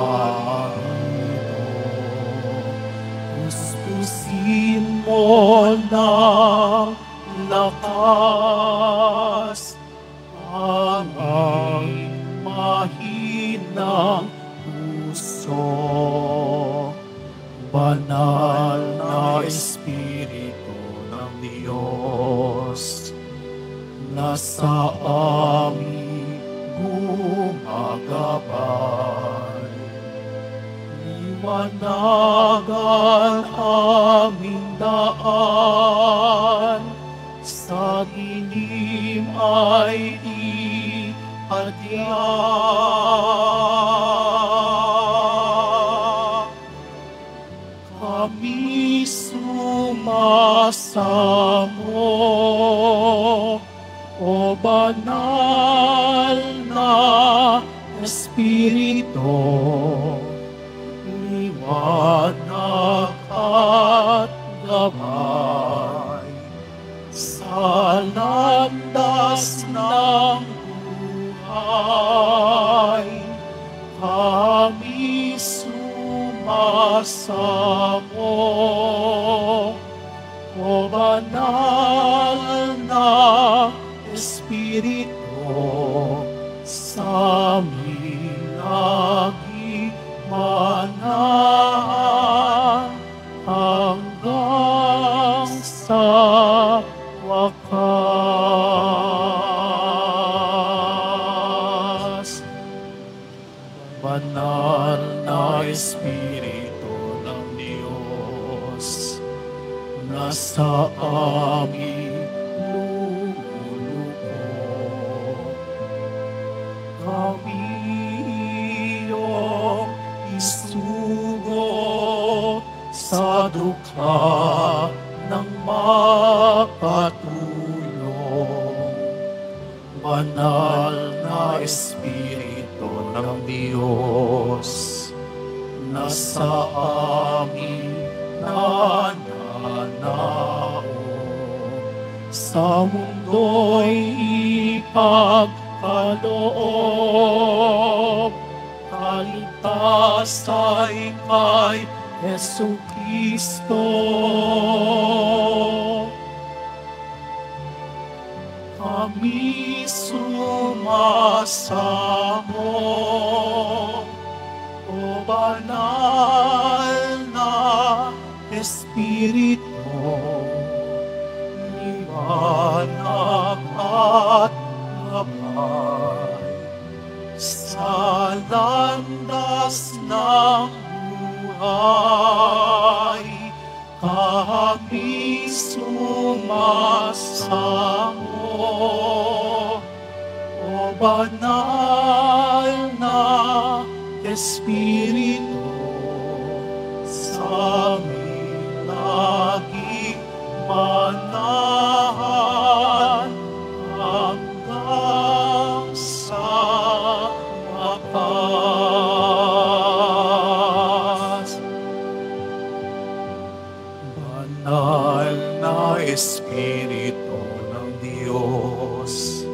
Puspusin mo ng lakas ang aming mahinang puso. Banal na Espiritu ng Diyos, nasa amin gumagabay. Liwanagan aming daan, sa dilim ay ihadya. Kami sumasamo, O banal na Espiritu, liwanag at gabay sa landas ng buhay. Kami sumasamo, O banal na Espiritu, sa milagi manahan hanggang sa wakas. Banal na Espiritu ng Diyos, nasa amin lumulubog. Kami iyong isugo sa dukha ng makatulong. Banal na Espiritu ng Diyos, nasa amin nananaon. Sa mundo'y ipagkaloob, kaligtas ay kay Jesucristo. kami sumasamo. O banal na Espiritu, liwanag at gabay sa landas ng buhay, kami sumasamo. O banal na Espiritu, sa amin laging manahan hanggang sa wakas. Banal na Espiritu ng Diyos,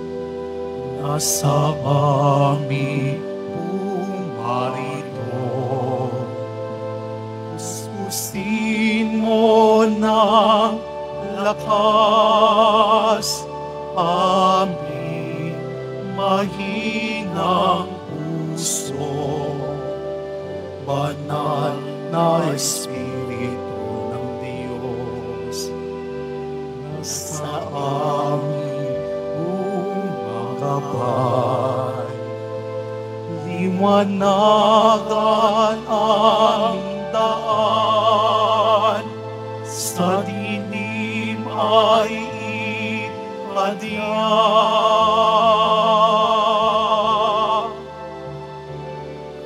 nasa amin pumarito. Puspusin mo ng lakas aming mahinang puso. Banal na Espiritu ng Diyos, nasa amin umagabay. Liwanagan aming daan, sa dilim ay ipadya.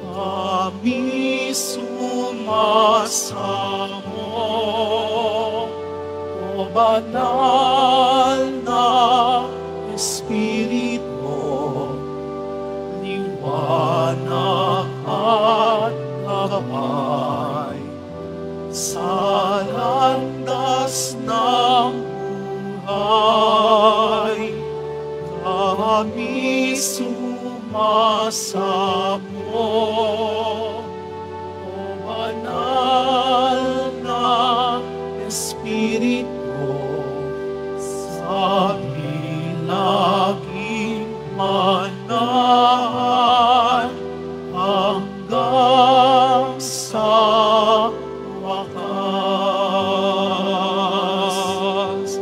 Kami sumasamo, o banal na Espiritu, liwanag at gabay sa landas ng buhay, kami sumasamo. O banal na Espiritu, sa laging manahan hanggang sa wakas.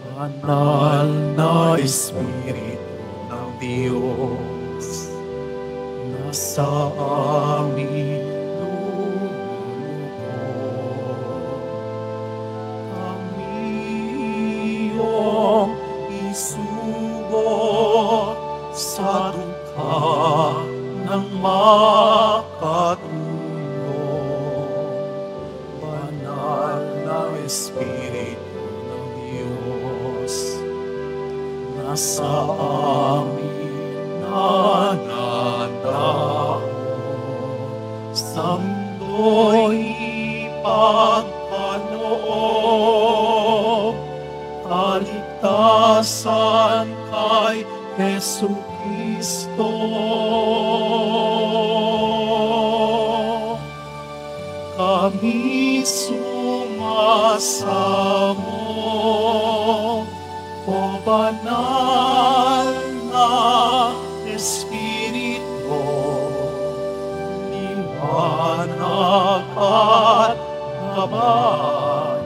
Banal na Espiritu ng Diyos, nasa amin lumulubog. Kami iyong isubok sa dukha ng makatulong. Banal na Espiritu ng Diyos, nasa amin nananaon. Sa mundo'y ipagkaloob, kaligtasan kay Jesucristo. Kami sumasamo, o banal na Espiritu, liwanag at gabay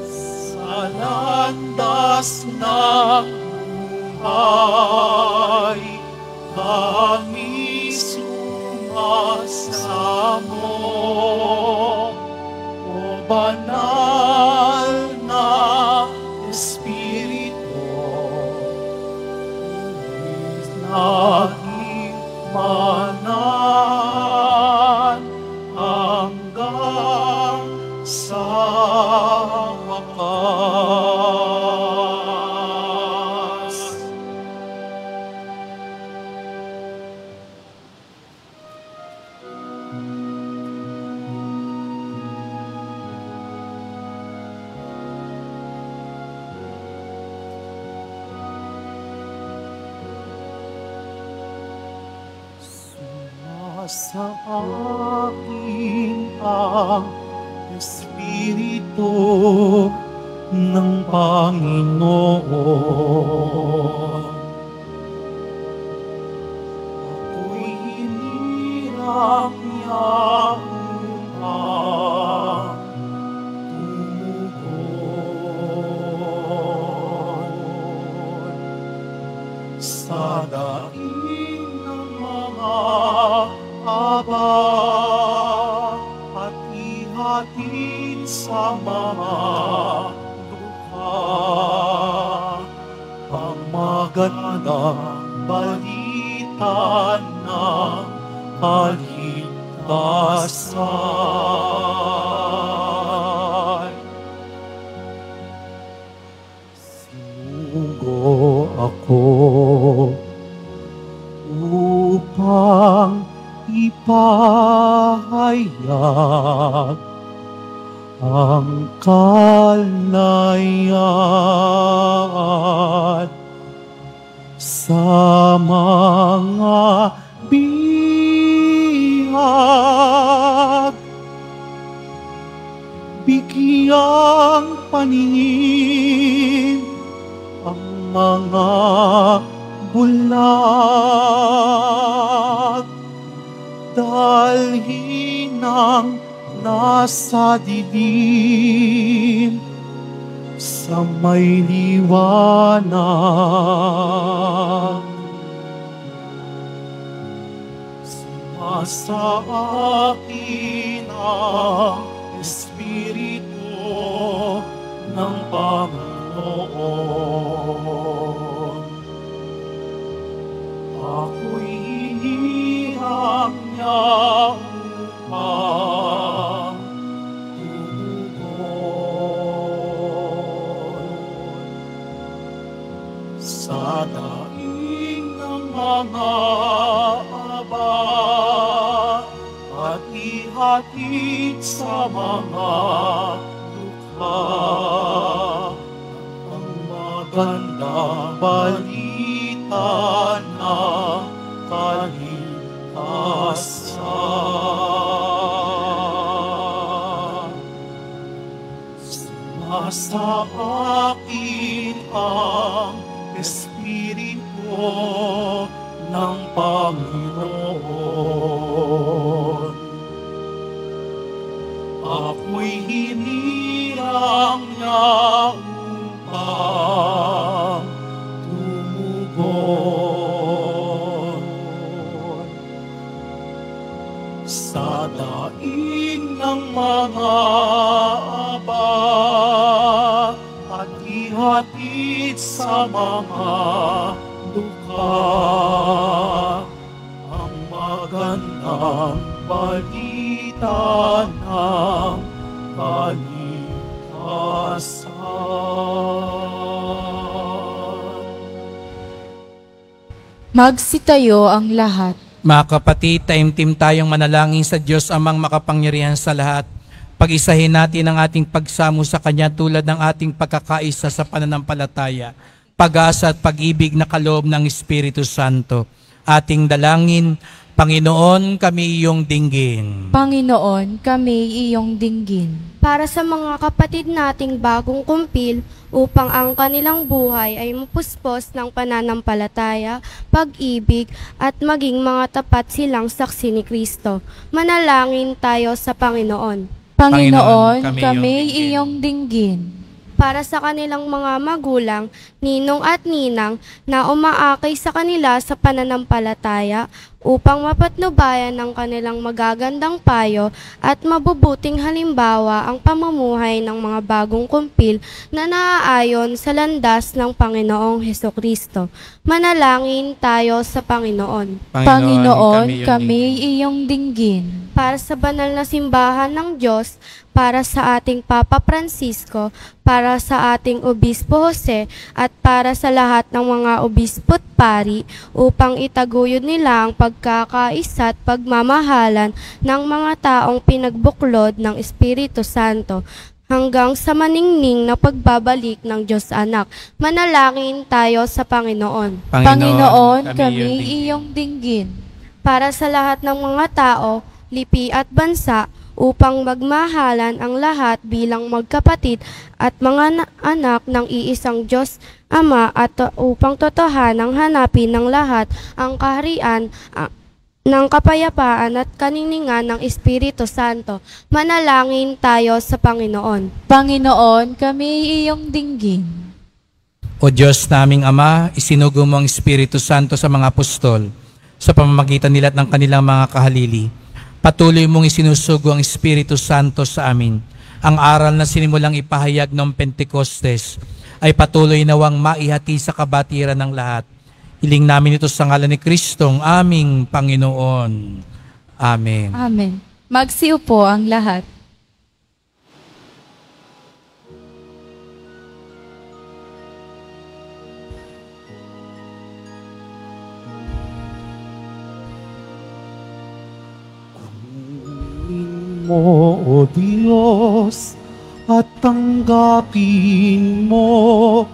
sa landas ng buhay, kami sumasamo. O banal na Espiritu, laging manahan hanggang sa wakas. Sa akin ang Espiritu, ng Panginoon. Ako'y hinirang niya upang tumugon sa daing ng mga abang at ihatid sa mga ang magandang balita ng kaligtasan. Sumugo ako upang ipahayag ang kalayaan sa mga bihag. Bigyang paningin ang mga bulag, dalhin ang nasa dilim sa may liwanag. Sumasa akin ang Espiritu ng Panginoon. Ako'y hinihang niya upang tumugon sa daing ng mga aba at ihatid sa mga dukha ang magandang balita ng kaligtasan. Sumasa akin ang Espiritu ng Panginoon. Ako'y hinirang niya upang tumugon sa daing ng mga aba at ihatid sa mga dukha ang magandang balita ng kaligtasan. Magsitayo ang lahat. Mga kapatid, taimtim tayong manalangin sa Diyos amang makapangyarihan sa lahat. Pag-isahin natin ang ating pagsamo sa Kanya tulad ng ating pagkakaisa sa pananampalataya, pag-asa at pag-ibig na kaloob ng Espiritu Santo. Ating dalangin, Panginoon, kami iyong dinggin. Panginoon, kami iyong dinggin. Para sa mga kapatid nating bagong kumpil, upang ang kanilang buhay ay mapuspos ng pananampalataya, pag-ibig, at maging mga tapat silang saksi ni Kristo. Manalangin tayo sa Panginoon. Panginoon, kami iyong dinggin. Para sa kanilang mga magulang, ninong at ninang na umaakay sa kanila sa pananampalataya upang mapatnubayan ng kanilang magagandang payo at mabubuting halimbawa ang pamumuhay ng mga bagong kumpil na naaayon sa landas ng Panginoong Hesukristo. Manalangin tayo sa Panginoon. Panginoon, kami iyong dinggin. Para sa banal na simbahan ng Diyos, para sa ating Papa Francisco, para sa ating Obispo Jose, at para sa lahat ng mga obispo't pari, upang itaguyod nila ang pagkakaisa at pagmamahalan ng mga taong pinagbuklod ng Espiritu Santo, hanggang sa maningning na pagbabalik ng Diyos Anak. Manalangin tayo sa Panginoon. Panginoon, kami iyong dinggin. Para sa lahat ng mga tao, lipi at bansa, upang magmahalan ang lahat bilang magkapatid at mga anak ng iisang Diyos Ama at upang totohanang hanapin ng lahat ang kaharian ng kapayapaan at kaniningan ng Espiritu Santo. Manalangin tayo sa Panginoon. Panginoon, kami iyong dinggin. O Diyos naming Ama, isinugo mo ang Espiritu Santo sa mga apostol sa pamamagitan nila at ng kanilang mga kahalili. Patuloy mong isinusugo ang Espiritu Santo sa amin. Ang aral na sinimulang ipahayag noong Pentecostes ay patuloy nawang maihati sa kabatiran ng lahat. Hiling namin ito sa ngalan ni Kristong aming Panginoon. Amen. Amen. Magsiupo ang lahat. Mo, O Diyos, at tanggapin mo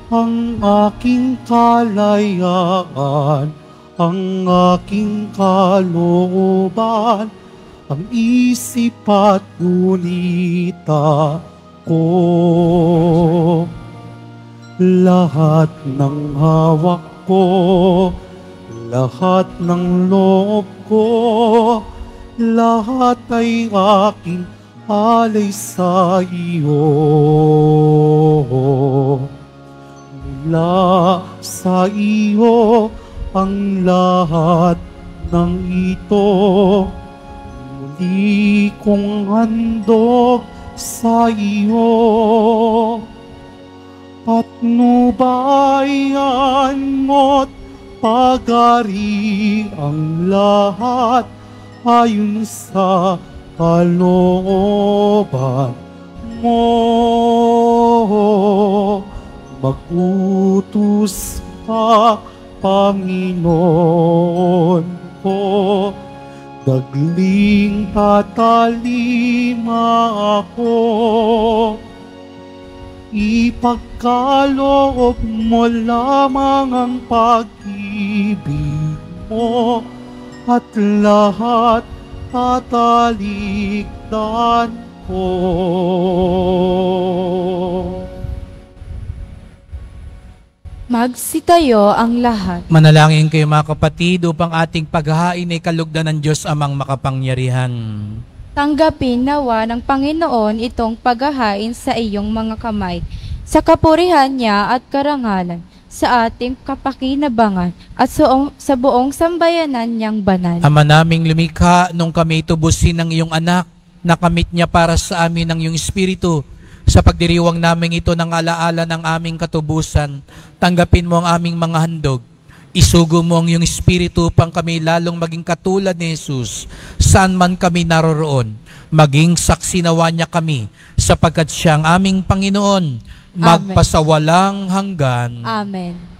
ang aking kalayaan, ang aking kalooban, ang isip at gunita ko. Lahat ng hawak ko, lahat ng loob ko, lahat ay aking alay sa iyo. Mula sa iyo ang lahat ng ito, muli kong handog sa iyo. Patnubayan mo't pag-ari ang lahat ayon sa kalooban mo. Mag-utos ka, Panginoon ko, dagling tatalima ako. Ipagkaloob mo lamang ang pag-ibig mo, at lahat tatalikdan ko. Magsitayo ang lahat. Manalangin kayo mga kapatid upang ating paghahain ay kalugdan ng Diyos amang makapangyarihan. Tanggapin nawa ng Panginoon itong paghahain sa iyong mga kamay, sa kapurihan niya at karangalan, sa ating kapakinabangan at sa buong sambayanan niyang banal. Ama naming lumikha, nung kami tubusin ng iyong anak, nakamit niya para sa amin ng iyong Espiritu. Sa pagdiriwang namin ito ng alaala ng aming katubusan, tanggapin mo ang aming mga handog. Isugo mo ang iyong Espiritu upang kami lalong maging katulad ni Jesus. Saan man kami naroroon, maging saksi nawa niya kami, sapagkat siya ang aming Panginoon, magpasawalang hanggan. Amen.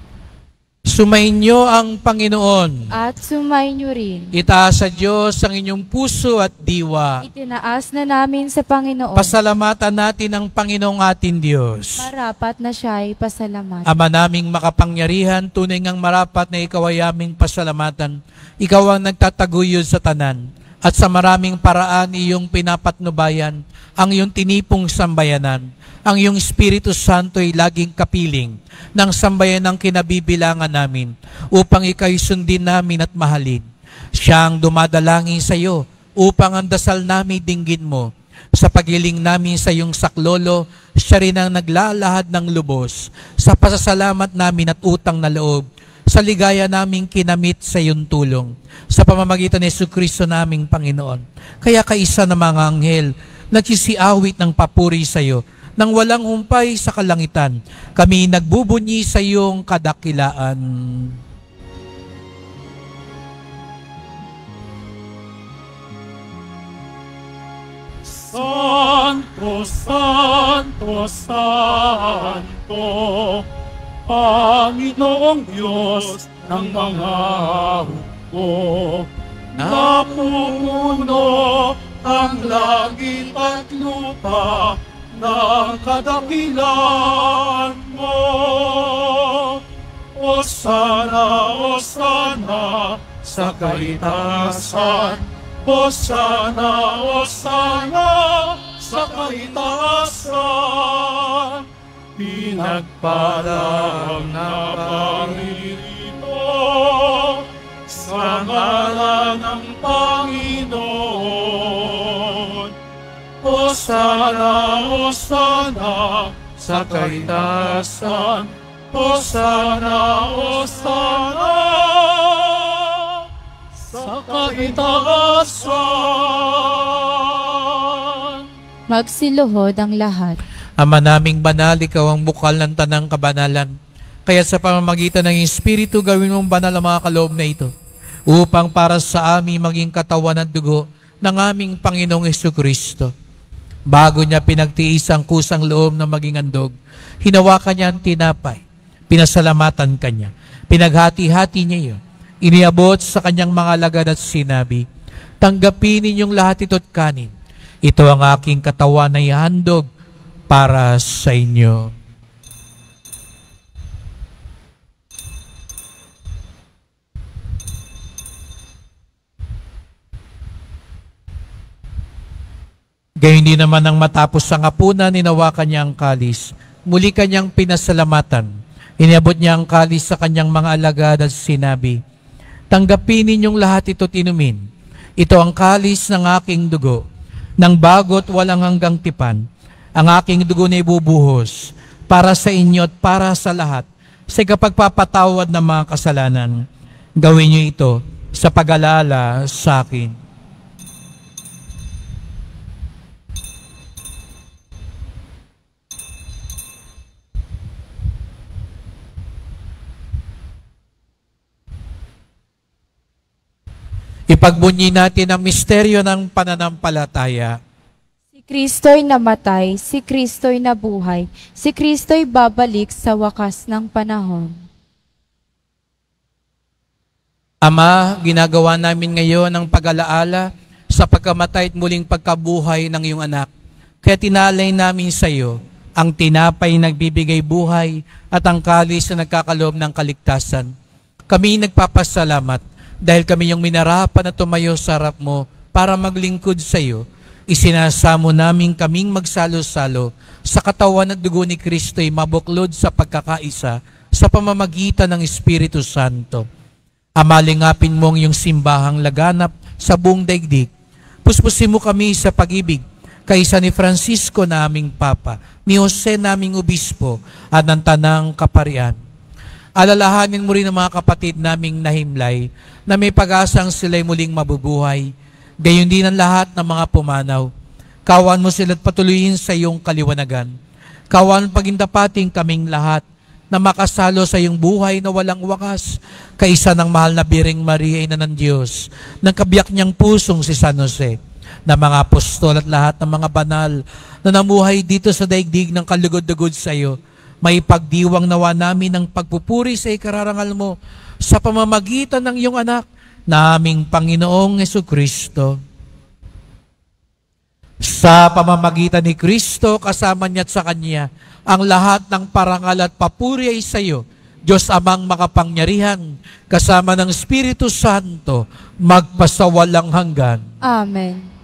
Sumainyo ang Panginoon. At sumainyo rin. Itaas sa Diyos ang inyong puso at diwa. Itinaas na namin sa Panginoon. Pasalamatan natin ang Panginoong ating Diyos. Marapat na siya ay pasalamat. Ama naming makapangyarihan, tunay ngang marapat na ikaw ay aming pasalamatan. Ikaw ang nagtataguyod sa tanan. At sa maraming paraan iyong pinapatnubayan ang iyong tinipong sambayanan. Ang iyong Espiritu Santo ay laging kapiling ng sambayanang kinabibilangan namin upang ika'y sundin namin at mahalin. Siya ang dumadalangin sa iyo upang ang dasal namin dinggin mo. Sa pagiling namin sa iyong saklolo, siya rin ang naglalahad ng lubos. Sa pasasalamat namin at utang na loob, sa ligaya naming kinamit sa iyong tulong. Sa pamamagitan ni Jesucristo naming Panginoon. Kaya kaisa ng mga anghel, nagsisiawit ng papuri sa iyo, nang walang humpay sa kalangitan, kami nagbubunyi sa iyong kadakilaan. Santo, Santo, Santo, Panginoong Diyos ng mga hukbo. Napupuno ang langit at lupa ng kadakilan mo. Osana, Osana, sa kaitasan, Hosana, Hosana sa kaitaasan. Pinagpalang na paririto sa ngalan ng Panginoon. Hosana, Hosana sa kaitaasan. Hosana, Hosana sa kaitaasan. Magsiluhod ang lahat. Ama naming banal, ikaw ang bukal ng tanang kabanalan. Kaya sa pamamagitan ng Espiritu, gawin mong banal ang mga kaloob na ito, upang para sa amin maging katawan at dugo ng aming Panginoong Jesucristo. Bago niya pinagtiis ang kusang loob na maging handog, hinawakan niya ang tinapay, pinasalamatan kanya, pinaghati-hati niya iyon, iniabot sa kanyang mga alagad at sinabi, tanggapin ninyong lahat ito't kanin. Ito ang aking katawan na ihandog para sa inyo. Gayon din naman nang matapos ang hapunan, ninawakan niya ang kalis. Muli kanyang pinasalamatan. Iniabot niya ang kalis sa kanyang mga alagad at sinabi, tanggapin ninyong lahat ito't inumin. Ito ang kalis ng aking dugo, ng bago't walang hanggang tipan. Ang aking dugo na ibubuhos para sa inyo at para sa lahat sa kapagpapatawad ng mga kasalanan. Gawin niyo ito sa pag-alala sa akin. Ipagbunyi natin ang misteryo ng pananampalataya. Si Kristo'y namatay, si Kristo'y nabuhay, si Kristo'y babalik sa wakas ng panahon. Ama, ginagawa namin ngayon ang pag-alaala sa pagkamatay at muling pagkabuhay ng iyong anak. Kaya tinalay namin sa iyo ang tinapay nagbibigay buhay at ang kalis na nagkakaloob ng kaligtasan. Kami nagpapasalamat dahil kami yung minarapan na tumayo sa harap mo para maglingkod sa iyo. Isinasamo namin kaming magsalo-salo sa katawan at dugo ni Kristo'y mabuklod sa pagkakaisa sa pamamagitan ng Espiritu Santo. Amalingapin mo ang iyong simbahang laganap sa buong daigdig. Puspusin mo kami sa pag-ibig kaysa ni Francisco na aming Papa, ni Jose naming Obispo at ng Tanang Kaparian. Alalahanin mo rin ang mga kapatid naming nahimlay na may pag-asang sila'y muling mabubuhay. Gayon din ang lahat ng mga pumanaw. Kawan mo sila't patuloyin sa iyong kaliwanagan. Kawan pagindapating kaming lahat na makasalo sa iyong buhay na walang wakas. Kaisa ng mahal na Biring Maria, Ina ng Diyos, ng kabiyak niyang pusong si San Jose, na mga apostol at lahat ng mga banal na namuhay dito sa daigdig ng kalugod-dugod sa iyo. May pagdiwang nawa namin ng pagpupuri sa ikararangal mo sa pamamagitan ng iyong anak, na aming Panginoong Jesucristo. Sa pamamagitan ni Kristo, kasama niya at sa Kanya, ang lahat ng parangal at papuri ay sa iyo, Diyos Amang makapangyarihan, kasama ng Espiritu Santo, magpasawalang hanggan. Amen.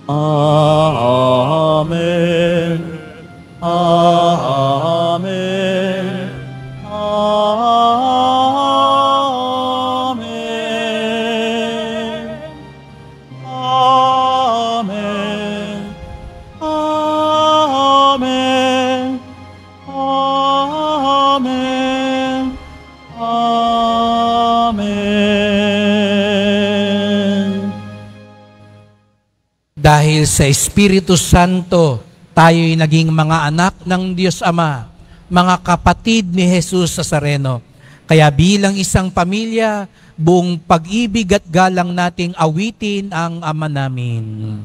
Amen. Amen. Amen. Amen. Amen. Amen. Amen. Dahil sa Espiritu Santo, tayo'y naging mga anak ng Diyos Ama, mga kapatid ni Jesus Nazareno. Kaya bilang isang pamilya, buong pag-ibig at galang nating awitin ang Ama namin.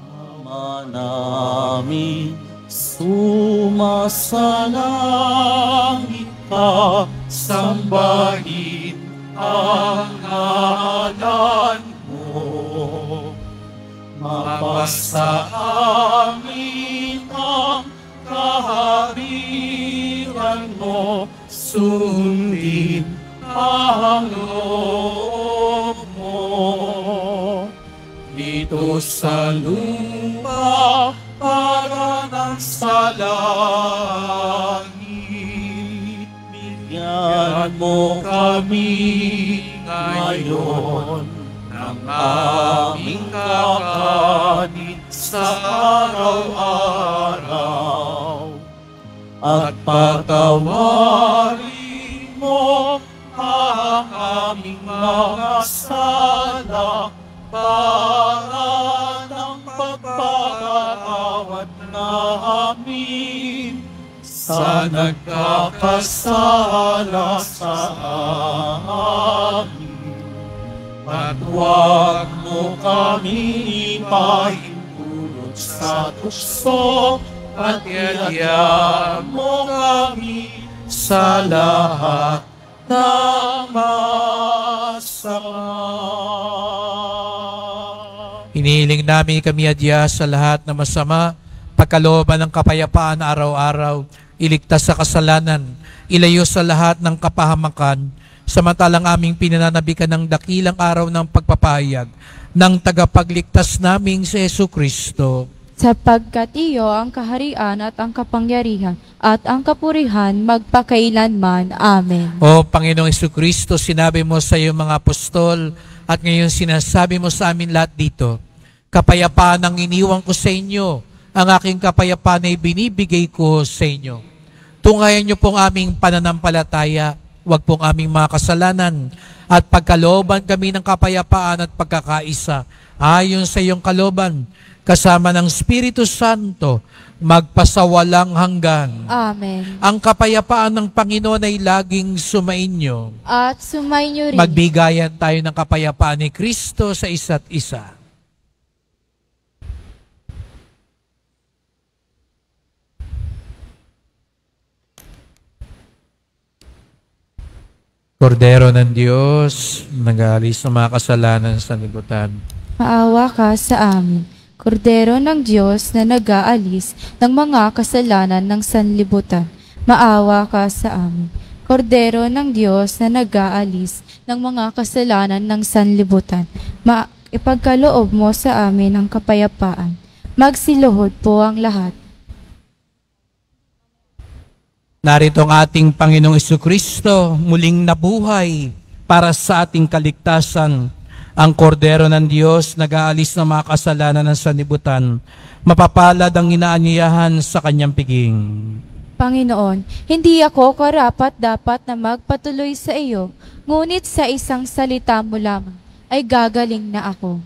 Ama namin, sumasalangit ka, sambahin ang ngalan mo. Mapasa amin ang kaharian mo, sundin ang loob mo. Dito sa lupa para ng sa langit, bigyan mo kami ngayon ng aming kakanin sa araw-araw, at patawarin mo ang aming mga sala para ng pagpapatawad namin sa nagkakasala sa amin. At huwag mo kami ipahintulot sa tukso, at iadya mo kami sa lahat ng masama. Hinihiling namin kami adya sa lahat ng masama, pagkalooban ng kapayapaan araw-araw, iligtas sa kasalanan, ilayo sa lahat ng kapahamakan, samantalang aming pinananabikan ng dakilang araw ng pagpapahayag ng tagapagligtas naming si Jesucristo. Sapagkat iyo ang kaharian at ang kapangyarihan at ang kapurihan magpakailanman. Amen. O Panginoong Jesucristo, sinabi mo sa iyong mga apostol at ngayon sinasabi mo sa amin lahat dito, kapayapaan ang iniwan ko sa inyo, ang aking kapayapaan ay binibigay ko sa inyo. Tungayan niyo pong aming pananampalataya, huwag pong aming mga kasalanan, at pagkalooban kami ng kapayapaan at pagkakaisa, ayon sa iyong kalooban, kasama ng Espiritu Santo, magpasawalang hanggan. Amen. Ang kapayapaan ng Panginoon ay laging sumainyo. At sumainyo rin. Magbigayan tayo ng kapayapaan ni Kristo sa isa't isa. Kordero ng Diyos, nag-aalis ng mga kasalanan sa libutan, Maawa ka sa amin. Kordero ng Diyos na nag-aalis ng mga kasalanan ng sanlibutan, maawa ka sa amin. Kordero ng Diyos na nag-aalis ng mga kasalanan ng sanlibutan, ipagkaloob mo sa amin ang kapayapaan. Magsiluhod po ang lahat. narito ang ating Panginoong Jesucristo muling nabuhay para sa ating kaligtasan. Ang Kordero ng Diyos nag-aalis ng mga kasalanan ng sanlibutan, mapapalad ang inaanyayahan sa kanyang piging. Panginoon, hindi ako karapat-dapat na magpatuloy sa iyo, ngunit sa isang salita mo lamang ay gagaling na ako.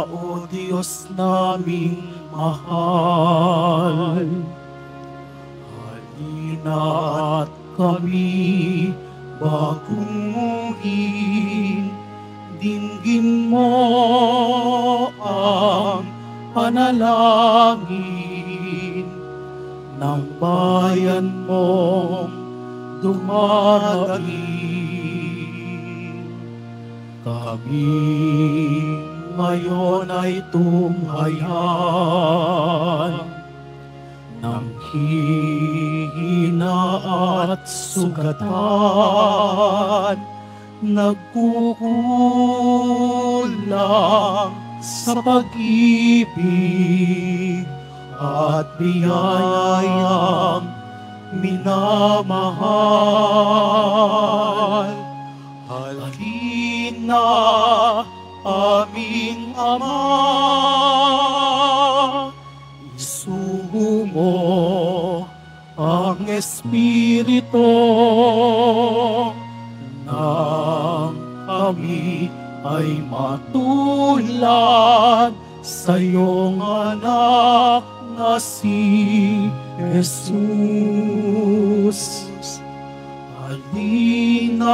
O Diyos naming mahal, halina at kami baguhin, dinggin mo ang panalangin ng bayan mong dumarating. Kami ngayon ay tunghayan ng hihina at sugatan, nagkukulang sa pag-ibig at biyayang minamahal. Halina, aming Ama, isugo mo ang Espiritu nang kami ay matulad sa iyong anak na si Jesus. Halina,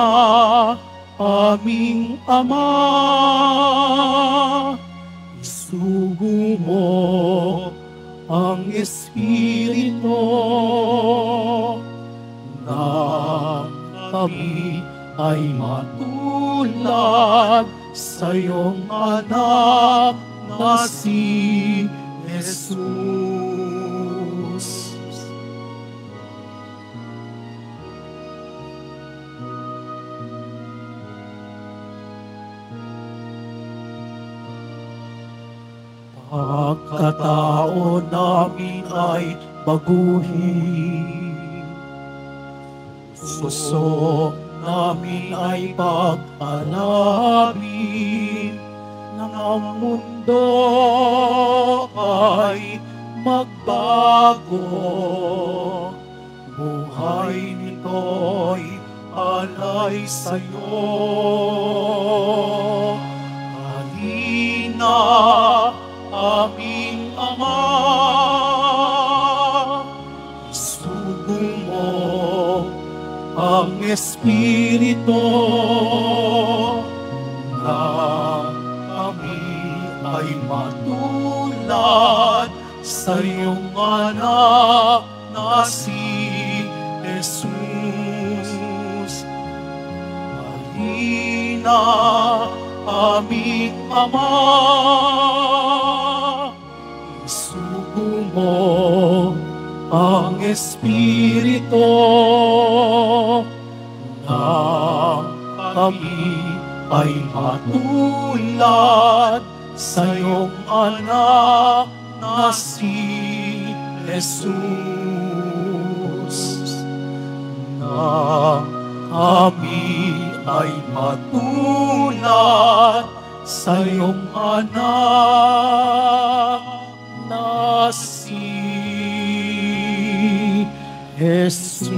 aming Ama, isugo mo ang Espiritu na kami ay matulad sa iyong anak na si Jesus. Pagkatao namin ay baguhin, puso namin ay pag-alabin, nang ang mundo ay magbago. Buhay nito'y alay sa'yo. Halina, aming Ama, isugo mo ang Espiritu na kami ay matulad sa iyong anak na si Jesus. Halina, aming Ama, isugo mo ang Espiritu na kami ay matulad sa iyong anak na si Jesus. Na kami ay matulad sa iyong anak na si Jesus.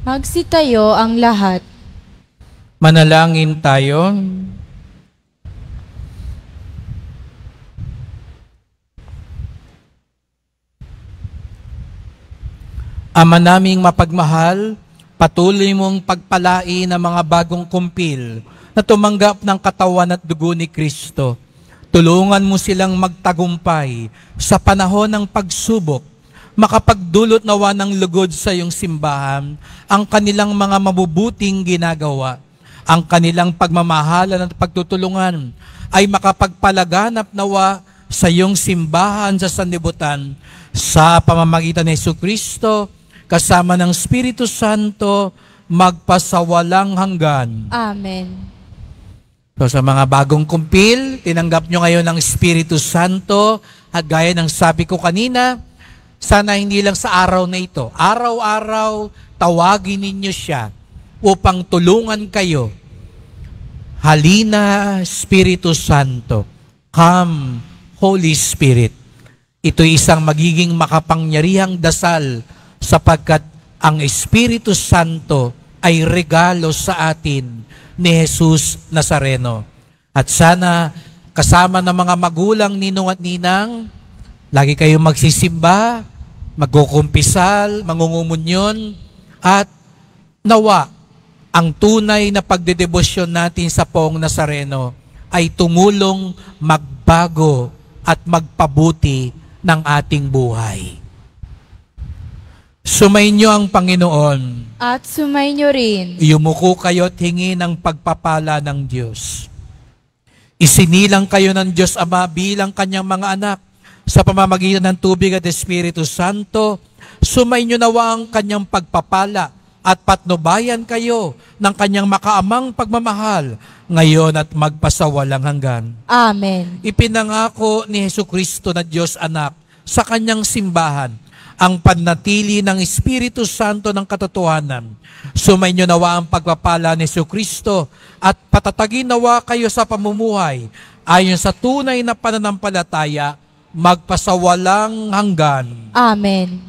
Magsitayo ang lahat. Manalangin tayo. Ama naming mapagmahal, patuloy mong pagpalain ang mga bagong kumpil na tumanggap ng katawan at dugo ni Kristo. Tulungan mo silang magtagumpay sa panahon ng pagsubok, makapagdulot nawa ng lugod sa iyong simbahan ang kanilang mga mabubuting ginagawa. Ang kanilang pagmamahalan at pagtutulungan ay makapagpalaganap nawa sa iyong simbahan sa sanlibutan sa pamamagitan ni Jesucristo kasama ng Espiritu Santo magpasawalang hanggan. Amen. So, sa mga bagong kumpil, tinanggap nyo ngayon ng Espiritu Santo at gaya ng sabi ko kanina, sana hindi lang sa araw na ito. Araw-araw, tawagin ninyo siya upang tulungan kayo. Halina, Espiritu Santo. Come, Holy Spirit. Ito'y isang magiging makapangyarihang dasal sapagkat ang Espiritu Santo ay regalo sa atin ni Jesus Nazareno. At sana kasama ng mga magulang, ninong at ninang, lagi kayong magsisimba, magkukumpisal, mangungumunyon, at nawa ang tunay na pagdedebosyon natin sa Poong Nazareno ay tumulong magbago at magpabuti ng ating buhay. Sumainyo ang Panginoon. At sumainyo rin. Yumuko kayo at hingi ng pagpapala ng Diyos. Isinilang kayo ng Diyos Ama bilang kanyang mga anak sa pamamagitan ng tubig at Espiritu Santo. Sumainyo nawa ang kanyang pagpapala at patnubayan kayo ng kanyang makaamang pagmamahal ngayon at magpasawalang hanggan. Amen. Ipinangako ni Hesukristo na Diyos Anak sa kanyang simbahan ang panatili ng Espiritu Santo ng katotohanan. Sumainyo nawa ang pagpapala ni Hesukristo at patatagin nawa kayo sa pamumuhay ayon sa tunay na pananampalataya magpasawalang hanggan. Amen.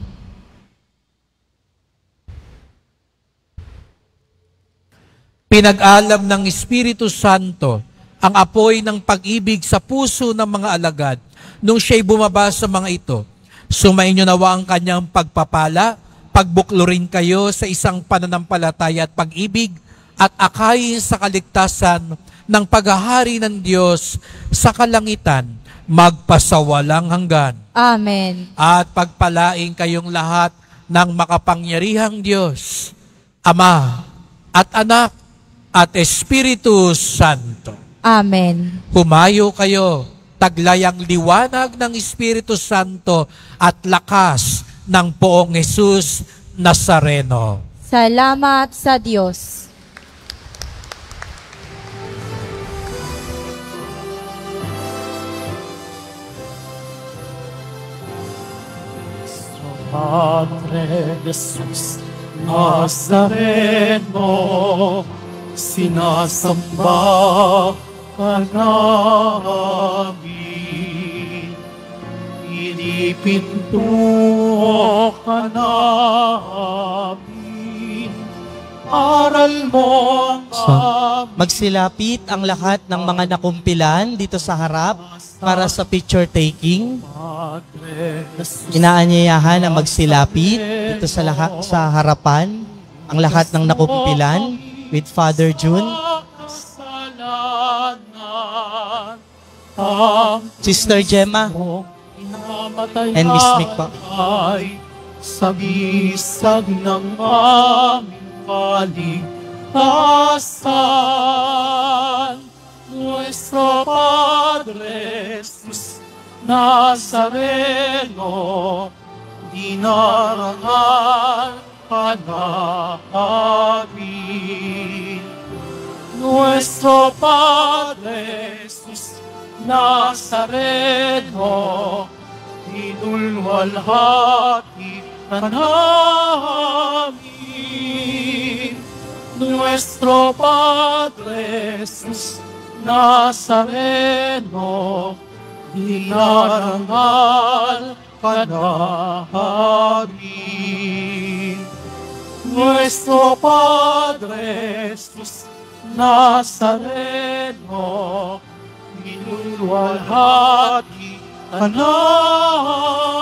Pinag-alam ng Espiritu Santo ang apoy ng pag-ibig sa puso ng mga alagad nung siya'y bumaba sa mga ito. Sumainyo nawa ang kanyang pagpapala, pagbuklurin kayo sa isang pananampalataya at pag-ibig at akayin sa kaligtasan ng paghahari ng Diyos sa kalangitan, magpasawalang hanggan. Amen. At pagpalain kayong lahat ng makapangyarihang Diyos, Ama at Anak at Espiritu Santo. Amen. Humayo kayo, taglay ang liwanag ng Espiritu Santo at lakas ng Poong Jesus Nazareno. Salamat sa Diyos. Padre Jesus Nazareno, sinasamba ka namin. Pinipinto ka namin. Aral mo ang Magsilapit ang lahat ng mga nakumpilan dito sa harap para sa picture taking. Inaanyayahan na magsilapit dito sa harapan ang lahat ng nakumpilan with Father June, Sister Gemma, and Miss Mick pa. Sa bisag ng aming kaligtasan, Nuestro Padre Jesus Nazareno, dinarangal ka namin. Nuestro Padre Jesus Nazareno, dinulwalhati ka namin. Nuestro Padre Jesus Nazareno, dinarangal ka namin. Nuestro Padre Jesus Nazareno, dinulwalhati ka namin.